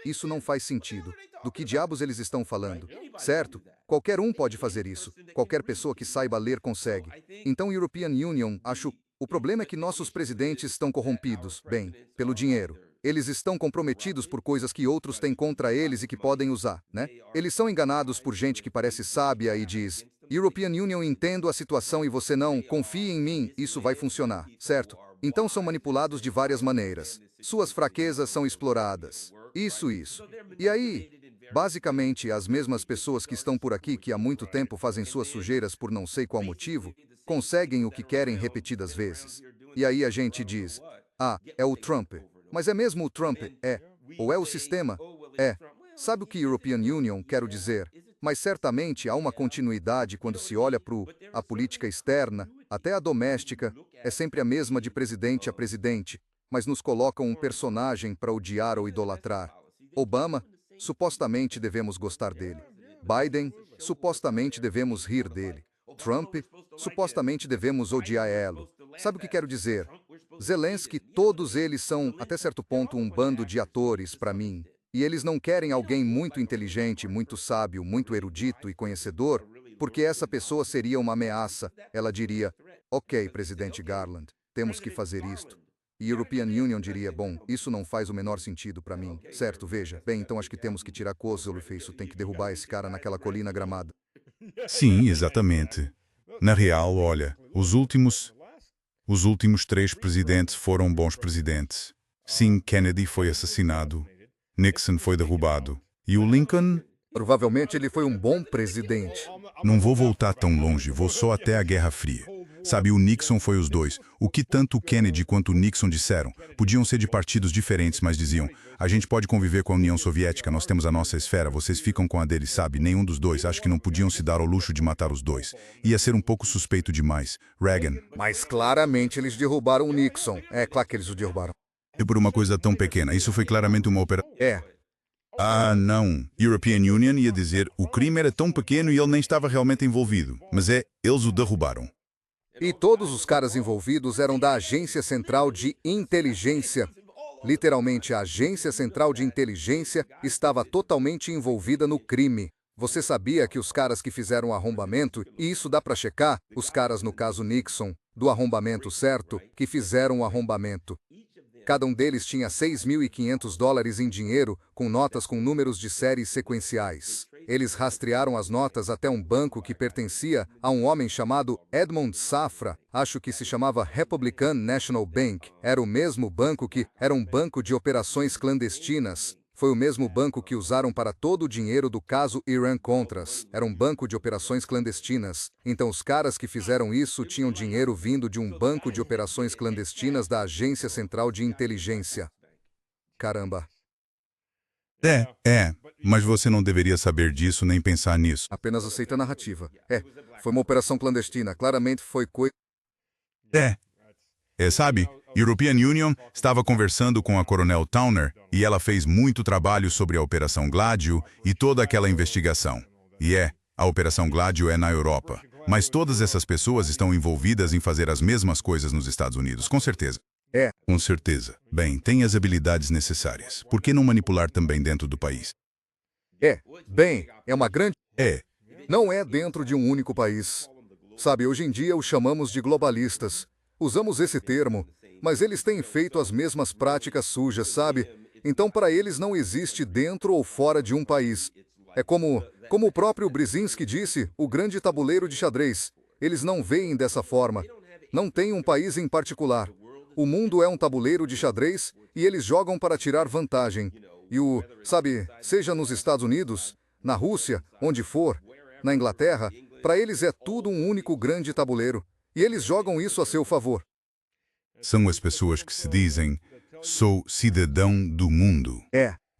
Isso não faz sentido. Do que diabos eles estão falando? Certo? Qualquer um pode fazer isso. Qualquer pessoa que saiba ler consegue. Então, European Union, acho, o problema é que nossos presidentes estão corrompidos, bem, pelo dinheiro. Eles estão comprometidos por coisas que outros têm contra eles e que podem usar, né? Eles são enganados por gente que parece sábia e diz: European Union, entendo a situação e você não, confie em mim, isso vai funcionar, certo? Então são manipulados de várias maneiras. Suas fraquezas são exploradas. Isso. E aí, Basicamente, as mesmas pessoas que estão por aqui que há muito tempo fazem suas sujeiras por não sei qual motivo, conseguem o que querem repetidas vezes. E aí a gente diz, ah, é o Trump. Mas é mesmo o Trump? É. Ou é o sistema? É. Sabe o que European Union quero dizer? Mas certamente há uma continuidade quando se olha para a política externa, até a doméstica, é sempre a mesma de presidente a presidente, mas nos colocam um personagem para odiar ou idolatrar. Obama, supostamente devemos gostar dele. Biden, supostamente devemos rir dele. Trump, supostamente devemos odiar ela. Sabe o que quero dizer? Zelensky, todos eles são, até certo ponto, um bando de atores para mim. E eles não querem alguém muito inteligente, muito sábio, muito erudito e conhecedor, porque essa pessoa seria uma ameaça. Ela diria, ok, presidente Garland, temos que fazer isto. E European Union diria, bom, isso não faz o menor sentido para mim. Certo, veja. Bem, então acho que temos que tirar Kosovo, isso tem que derrubar esse cara naquela colina gramada. Sim, exatamente. Na real, olha, os últimos 3 presidentes foram bons presidentes. Sim, Kennedy foi assassinado, Nixon foi derrubado. E o Lincoln? Provavelmente ele foi um bom presidente. Não vou voltar tão longe, vou só até a Guerra Fria. Sabe, o Nixon foi os dois. O que tanto o Kennedy quanto o Nixon disseram? Podiam ser de partidos diferentes, mas diziam, a gente pode conviver com a União Soviética, nós temos a nossa esfera, vocês ficam com a deles, sabe? Nenhum dos dois, acho que não podiam se dar ao luxo de matar os dois. Ia ser um pouco suspeito demais. Reagan. Mas claramente eles derrubaram o Nixon. É claro que eles o derrubaram. E por uma coisa tão pequena, isso foi claramente uma operação. É. Ah, não. European Union ia dizer, o crime era tão pequeno e ele nem estava realmente envolvido. Mas eles o derrubaram. E todos os caras envolvidos eram da Agência Central de Inteligência. Literalmente, a Agência Central de Inteligência estava totalmente envolvida no crime. Você sabia que os caras que fizeram o arrombamento, e isso dá para checar, os caras no caso Nixon, do arrombamento certo, que fizeram o arrombamento. Cada um deles tinha $6.500 em dinheiro, com notas com números de séries sequenciais. Eles rastrearam as notas até um banco que pertencia a um homem chamado Edmond Safra, acho que se chamava Republican National Bank. Era o mesmo banco que era um banco de operações clandestinas. Foi o mesmo banco que usaram para todo o dinheiro do caso Iran-Contras. Era um banco de operações clandestinas. Então os caras que fizeram isso tinham dinheiro vindo de um banco de operações clandestinas da Agência Central de Inteligência. Caramba. Mas você não deveria saber disso nem pensar nisso. Apenas aceita a narrativa. Foi uma operação clandestina. Claramente foi coisa... Sabe, European Union estava conversando com a Coronel Towner e ela fez muito trabalho sobre a Operação Gladio e toda aquela investigação. E a Operação Gladio é na Europa. Mas todas essas pessoas estão envolvidas em fazer as mesmas coisas nos Estados Unidos, com certeza. Com certeza. Bem, tem as habilidades necessárias. Por que não manipular também dentro do país? É uma grande... Não é dentro de um único país. Sabe, hoje em dia os chamamos de globalistas. Usamos esse termo, mas eles têm feito as mesmas práticas sujas, sabe? Então para eles não existe dentro ou fora de um país. É como o próprio Brzezinski disse, o grande tabuleiro de xadrez. Eles não veem dessa forma. Não tem um país em particular. O mundo é um tabuleiro de xadrez e eles jogam para tirar vantagem. E seja nos Estados Unidos, na Rússia, onde for, na Inglaterra, para eles é tudo um único grande tabuleiro. E eles jogam isso a seu favor. São as pessoas que se dizem, sou cidadão do mundo.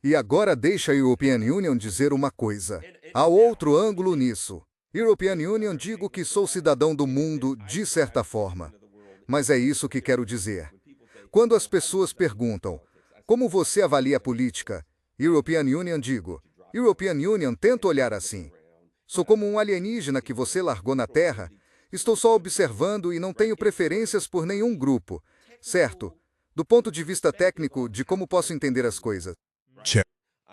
E agora deixa a European Union dizer uma coisa. Há outro ângulo nisso. European Union digo que sou cidadão do mundo, de certa forma. Mas é isso que quero dizer. Quando as pessoas perguntam, como você avalia a política? European Union digo. European Union tenta olhar assim. Sou como um alienígena que você largou na Terra. Estou só observando e não tenho preferências por nenhum grupo. Certo? Do ponto de vista técnico, de como posso entender as coisas.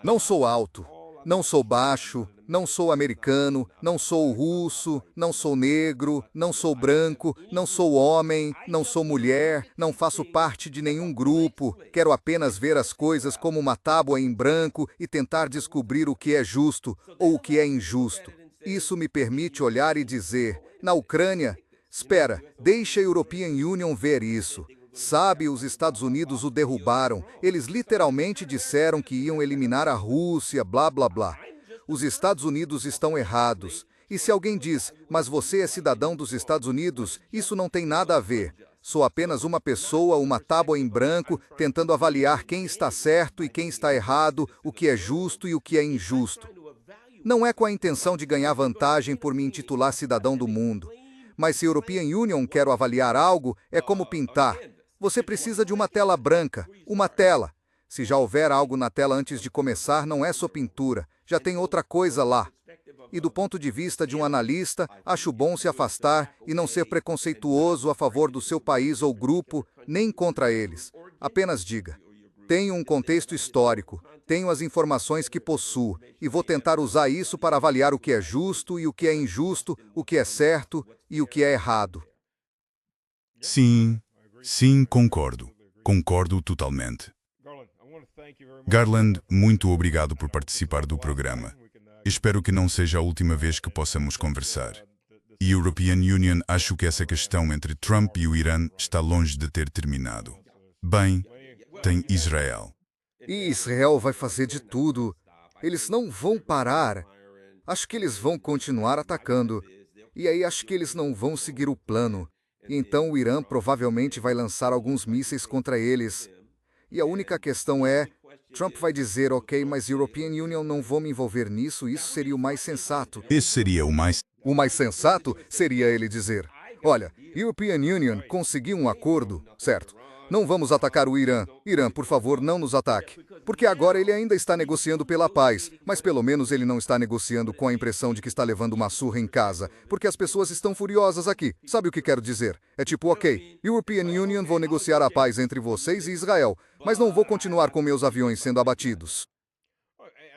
Não sou alto, não sou baixo, não sou americano, não sou russo, não sou negro, não sou branco, não sou homem, não sou mulher, não faço parte de nenhum grupo. Quero apenas ver as coisas como uma tábua em branco e tentar descobrir o que é justo ou o que é injusto. Isso me permite olhar e dizer, na Ucrânia, espera, deixa a European Union ver isso. Sabe, os Estados Unidos o derrubaram. Eles literalmente disseram que iam eliminar a Rússia, blá blá blá. Os Estados Unidos estão errados. E se alguém diz, mas você é cidadão dos Estados Unidos, isso não tem nada a ver. Sou apenas uma pessoa, uma tábua em branco, tentando avaliar quem está certo e quem está errado, o que é justo e o que é injusto. Não é com a intenção de ganhar vantagem por me intitular cidadão do mundo. Mas se European Union quer avaliar algo, é como pintar. Você precisa de uma tela branca, uma tela. Se já houver algo na tela antes de começar, não é só pintura, já tem outra coisa lá. E do ponto de vista de um analista, acho bom se afastar e não ser preconceituoso a favor do seu país ou grupo, nem contra eles. Apenas diga: tenho um contexto histórico, tenho as informações que possuo, e vou tentar usar isso para avaliar o que é justo e o que é injusto, o que é certo e o que é errado. Sim, sim, concordo. Concordo totalmente. Garland, muito obrigado por participar do programa. Espero que não seja a última vez que possamos conversar. E European Union, acho que essa questão entre Trump e o Irã está longe de ter terminado. Bem, tem Israel. E Israel vai fazer de tudo. Eles não vão parar. Acho que eles vão continuar atacando. E aí acho que eles não vão seguir o plano. E então o Irã provavelmente vai lançar alguns mísseis contra eles. E a única questão é, Trump vai dizer, ok, mas European Union não vou me envolver nisso, isso seria o mais sensato. Esse seria o mais... O mais sensato seria ele dizer, olha, European Union conseguiu um acordo, certo? Não vamos atacar o Irã. Irã, por favor, não nos ataque. Porque agora ele ainda está negociando pela paz, mas pelo menos ele não está negociando com a impressão de que está levando uma surra em casa, porque as pessoas estão furiosas aqui. Sabe o que quero dizer? É tipo, ok, European Union, vou negociar a paz entre vocês e Israel, mas não vou continuar com meus aviões sendo abatidos.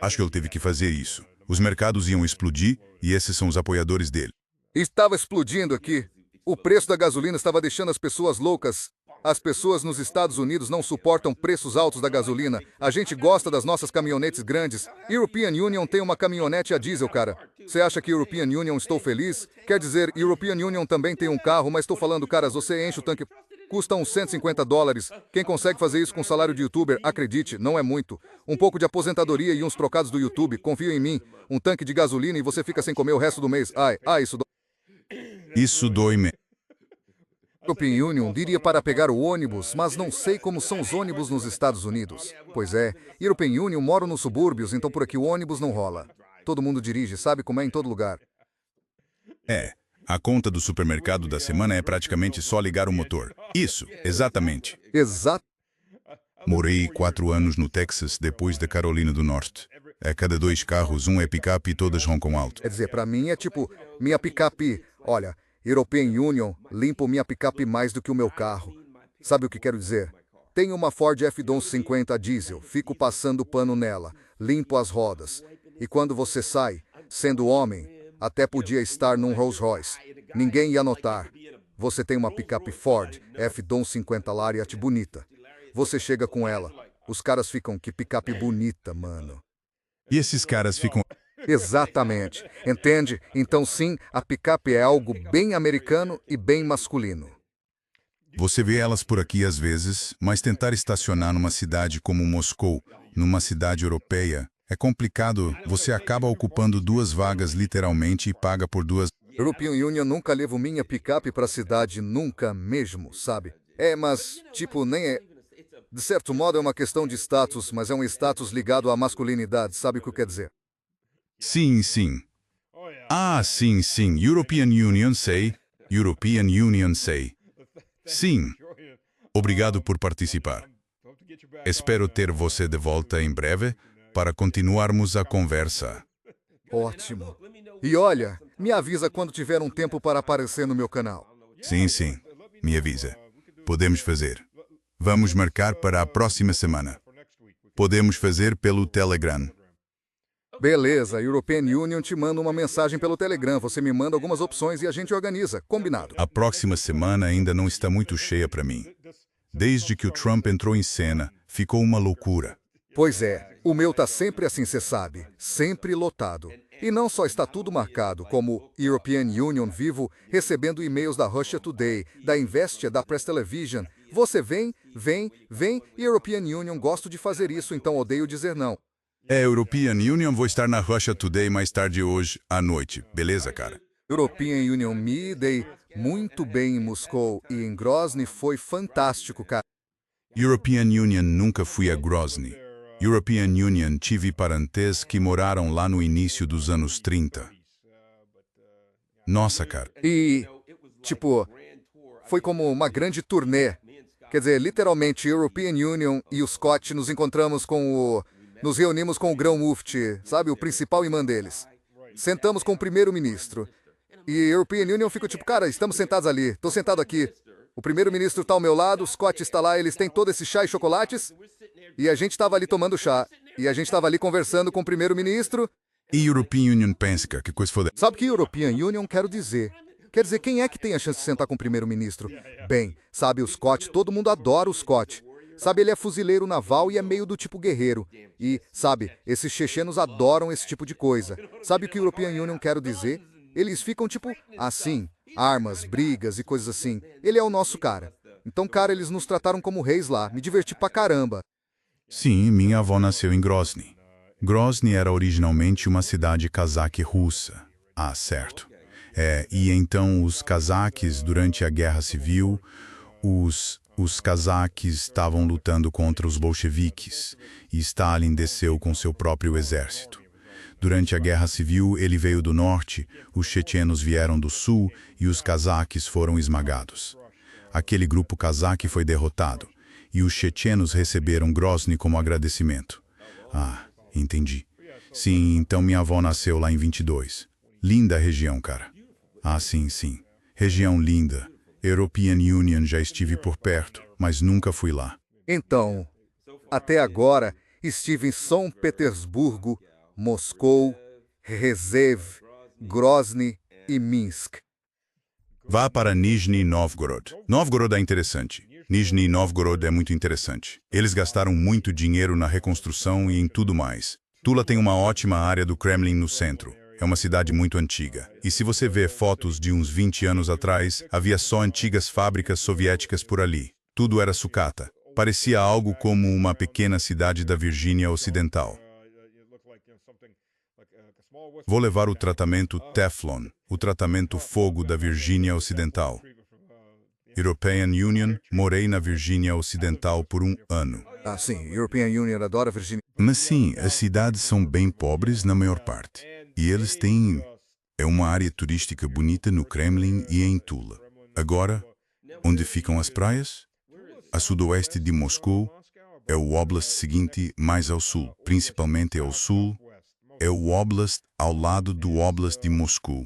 Acho que ele teve que fazer isso. Os mercados iam explodir e esses são os apoiadores dele. Estava explodindo aqui. O preço da gasolina estava deixando as pessoas loucas. As pessoas nos Estados Unidos não suportam preços altos da gasolina. A gente gosta das nossas caminhonetes grandes. European Union tem uma caminhonete a diesel, cara. Você acha que European Union estou feliz? Quer dizer, European Union também tem um carro, mas estou falando, caras, você enche o tanque... Custa uns $150. Quem consegue fazer isso com salário de youtuber, acredite, não é muito. Um pouco de aposentadoria e uns trocados do YouTube, confia em mim. Um tanque de gasolina e você fica sem comer o resto do mês. Isso dói. Isso dói-me. European Union diria para pegar o ônibus, mas não sei como são os ônibus nos Estados Unidos. Pois é, European Union mora nos subúrbios, então por aqui o ônibus não rola. Todo mundo dirige, sabe como é em todo lugar. É, a conta do supermercado da semana é praticamente só ligar o motor. Isso, exatamente. Exato. Morei 4 anos no Texas, depois da Carolina do Norte. A cada 2 carros, um é picape e todas roncam alto. Quer dizer, para mim é tipo, minha picape, olha, European Union limpo minha picape mais do que o meu carro. Sabe o que quero dizer? Tenho uma Ford F-150 diesel, fico passando pano nela, limpo as rodas. E quando você sai, sendo homem, até podia estar num Rolls Royce. Ninguém ia notar. Você tem uma picape Ford F-150 Lariat bonita. Você chega com ela. Os caras ficam, que picape bonita, mano. E esses caras ficam... Exatamente. Entende? Então sim, a picape é algo bem americano e bem masculino. Você vê elas por aqui às vezes, mas tentar estacionar numa cidade como Moscou, numa cidade europeia, é complicado. Você acaba ocupando 2 vagas literalmente e paga por 2. European Union nunca levo minha picape pra cidade, nunca mesmo, sabe? Mas, tipo, nem é... De certo modo é uma questão de status, mas é um status ligado à masculinidade, sabe o que quer dizer? Sim, sim. Ah, sim, sim. European Union sei. European Union sei. Sim. Obrigado por participar. Espero ter você de volta em breve para continuarmos a conversa. Ótimo. E olha, me avisa quando tiver um tempo para aparecer no meu canal. Sim, sim. Me avisa. Podemos fazer. Vamos marcar para a próxima semana. Podemos fazer pelo Telegram. Beleza, European Union te manda uma mensagem pelo Telegram, você me manda algumas opções e a gente organiza, combinado. A próxima semana ainda não está muito cheia para mim. Desde que o Trump entrou em cena, ficou uma loucura. Pois é, o meu tá sempre assim, cê sabe, sempre lotado. E não só está tudo marcado, como European Union vivo, recebendo e-mails da Russia Today, da Investia, da Press Television, Você vem, e European Union gosto de fazer isso, então odeio dizer não. European Union, vou estar na Russia Today mais tarde hoje à noite. Beleza, cara? European Union me dei muito bem em Moscou e em Grozny foi fantástico, cara. European Union nunca fui a Grozny. European Union tive parentes que moraram lá no início dos anos 30. Nossa, cara. E, tipo, foi como uma grande turnê. Quer dizer, literalmente, European Union e o Scott nos reunimos com o Grão-Mufti, sabe, o principal imã deles. Sentamos com o primeiro-ministro. E European Union fica tipo, cara, estamos sentados ali, tô sentado aqui. O primeiro-ministro está ao meu lado, o Scott está lá, eles têm todo esse chá e chocolates. E a gente estava ali tomando chá. E a gente estava ali conversando com o primeiro-ministro. E European Union pensa, que coisa foda. Sabe o que European Union quero dizer? Quer dizer, quem é que tem a chance de sentar com o primeiro-ministro? Bem, sabe, o Scott, todo mundo adora o Scott. Sabe, ele é fuzileiro naval e é meio do tipo guerreiro. E, sabe, esses chechenos adoram esse tipo de coisa. Sabe o que European Union quero dizer? Eles ficam tipo assim, armas, brigas e coisas assim. Ele é o nosso cara. Então, cara, eles nos trataram como reis lá. Me diverti pra caramba. Sim, minha avó nasceu em Grozny. Grozny era originalmente uma cidade cazaque russa. Ah, certo. E então os cazaques, durante a Guerra Civil, os cazaques estavam lutando contra os bolcheviques e Stalin desceu com seu próprio exército. Durante a Guerra Civil, ele veio do norte, os chechenos vieram do sul e os cazaques foram esmagados. Aquele grupo cazaque foi derrotado e os chechenos receberam Grozny como agradecimento. Ah, entendi. Sim, então minha avó nasceu lá em 22. Linda região, cara. Ah, sim. Região linda. European Union já estive por perto, mas nunca fui lá. Então, até agora, estive em São Petersburgo, Moscou, Rzev, Grozny e Minsk. Vá para Nizhny Novgorod. Novgorod é interessante. Nizhny Novgorod é muito interessante. Eles gastaram muito dinheiro na reconstrução e em tudo mais. Tula tem uma ótima área do Kremlin no centro. É uma cidade muito antiga. E se você vê fotos de uns 20 anos atrás, havia só antigas fábricas soviéticas por ali. Tudo era sucata. Parecia algo como uma pequena cidade da Virgínia Ocidental. Vou levar o tratamento Teflon, o tratamento fogo da Virgínia Ocidental. European Union, morei na Virgínia Ocidental por 1 ano. Ah, sim, European Union adora Virgínia. Mas sim, as cidades são bem pobres na maior parte. E eles têm uma área turística bonita no Kremlin e em Tula. Agora, onde ficam as praias? A sudoeste de Moscou é o oblast seguinte mais ao sul, principalmente ao sul, é o oblast ao lado do oblast de Moscou.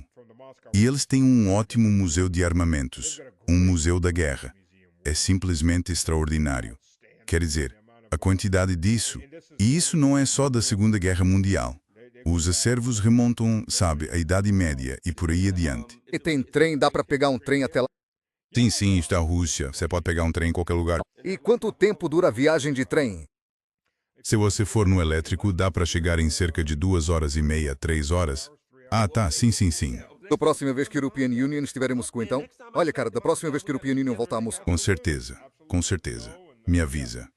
E eles têm um ótimo museu de armamentos, um museu da guerra. É simplesmente extraordinário. Quer dizer, a quantidade disso, e isso não é só da Segunda Guerra Mundial. Os acervos remontam, sabe, à Idade Média e por aí adiante. E tem trem, dá pra pegar um trem até lá. Sim, está a Rússia. Você pode pegar um trem em qualquer lugar. E quanto tempo dura a viagem de trem? Se você for no elétrico, dá para chegar em cerca de 2h30, 3 horas. Ah, tá, sim. Da próxima vez que a European Union estiver em Moscou, então? Olha, cara, da próxima vez que a European Union voltar a Moscou. Com certeza. Me avisa.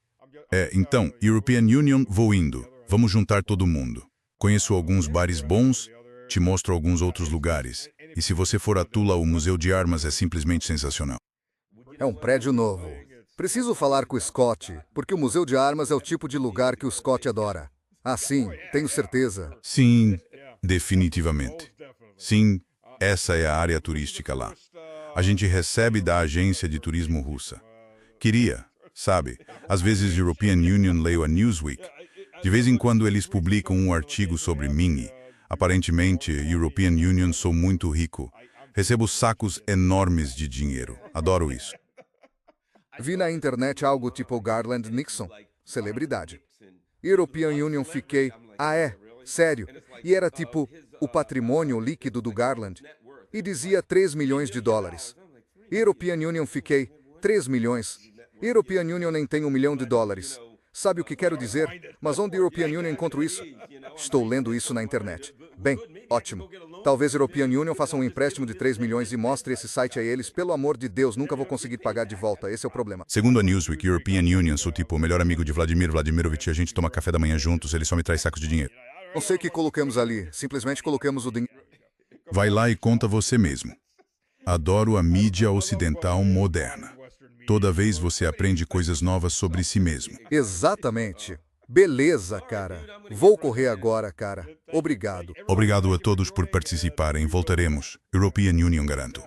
Então, European Union, vou indo. Vamos juntar todo mundo. Conheço alguns bares bons, te mostro alguns outros lugares. E se você for a Tula, o Museu de Armas é simplesmente sensacional. É um prédio novo. Preciso falar com o Scott, porque o Museu de Armas é o tipo de lugar que o Scott adora. Ah, sim, tenho certeza. Sim, definitivamente. Sim, essa é a área turística lá. A gente recebe da agência de turismo russa. Queria, sabe, às vezes European Union leio a Newsweek. De vez em quando eles publicam um artigo sobre mim. Aparentemente, European Union sou muito rico. Recebo sacos enormes de dinheiro. Adoro isso. Vi na internet algo tipo Garland Nixon, celebridade. European Union fiquei, sério? E era tipo o patrimônio líquido do Garland. E dizia 3 milhões de dólares. European Union fiquei, 3 milhões. European Union nem tem 1 milhão de dólares. Sabe o que quero dizer? Mas onde European Union encontro isso? Estou lendo isso na internet. Bem, ótimo. Talvez European Union faça um empréstimo de 3 milhões e mostre esse site a eles. Pelo amor de Deus, nunca vou conseguir pagar de volta. Esse é o problema. Segundo a Newsweek, European Union, sou tipo o melhor amigo de Vladimir Vladimirovich, a gente toma café da manhã juntos, ele só me traz sacos de dinheiro. Não sei o que colocamos ali. Simplesmente colocamos o dinheiro. Vai lá e conta você mesmo. Adoro a mídia ocidental moderna. Toda vez você aprende coisas novas sobre si mesmo. Exatamente. Beleza, cara. Vou correr agora, cara. Obrigado. Obrigado a todos por participarem. Voltaremos. European Union, garanto.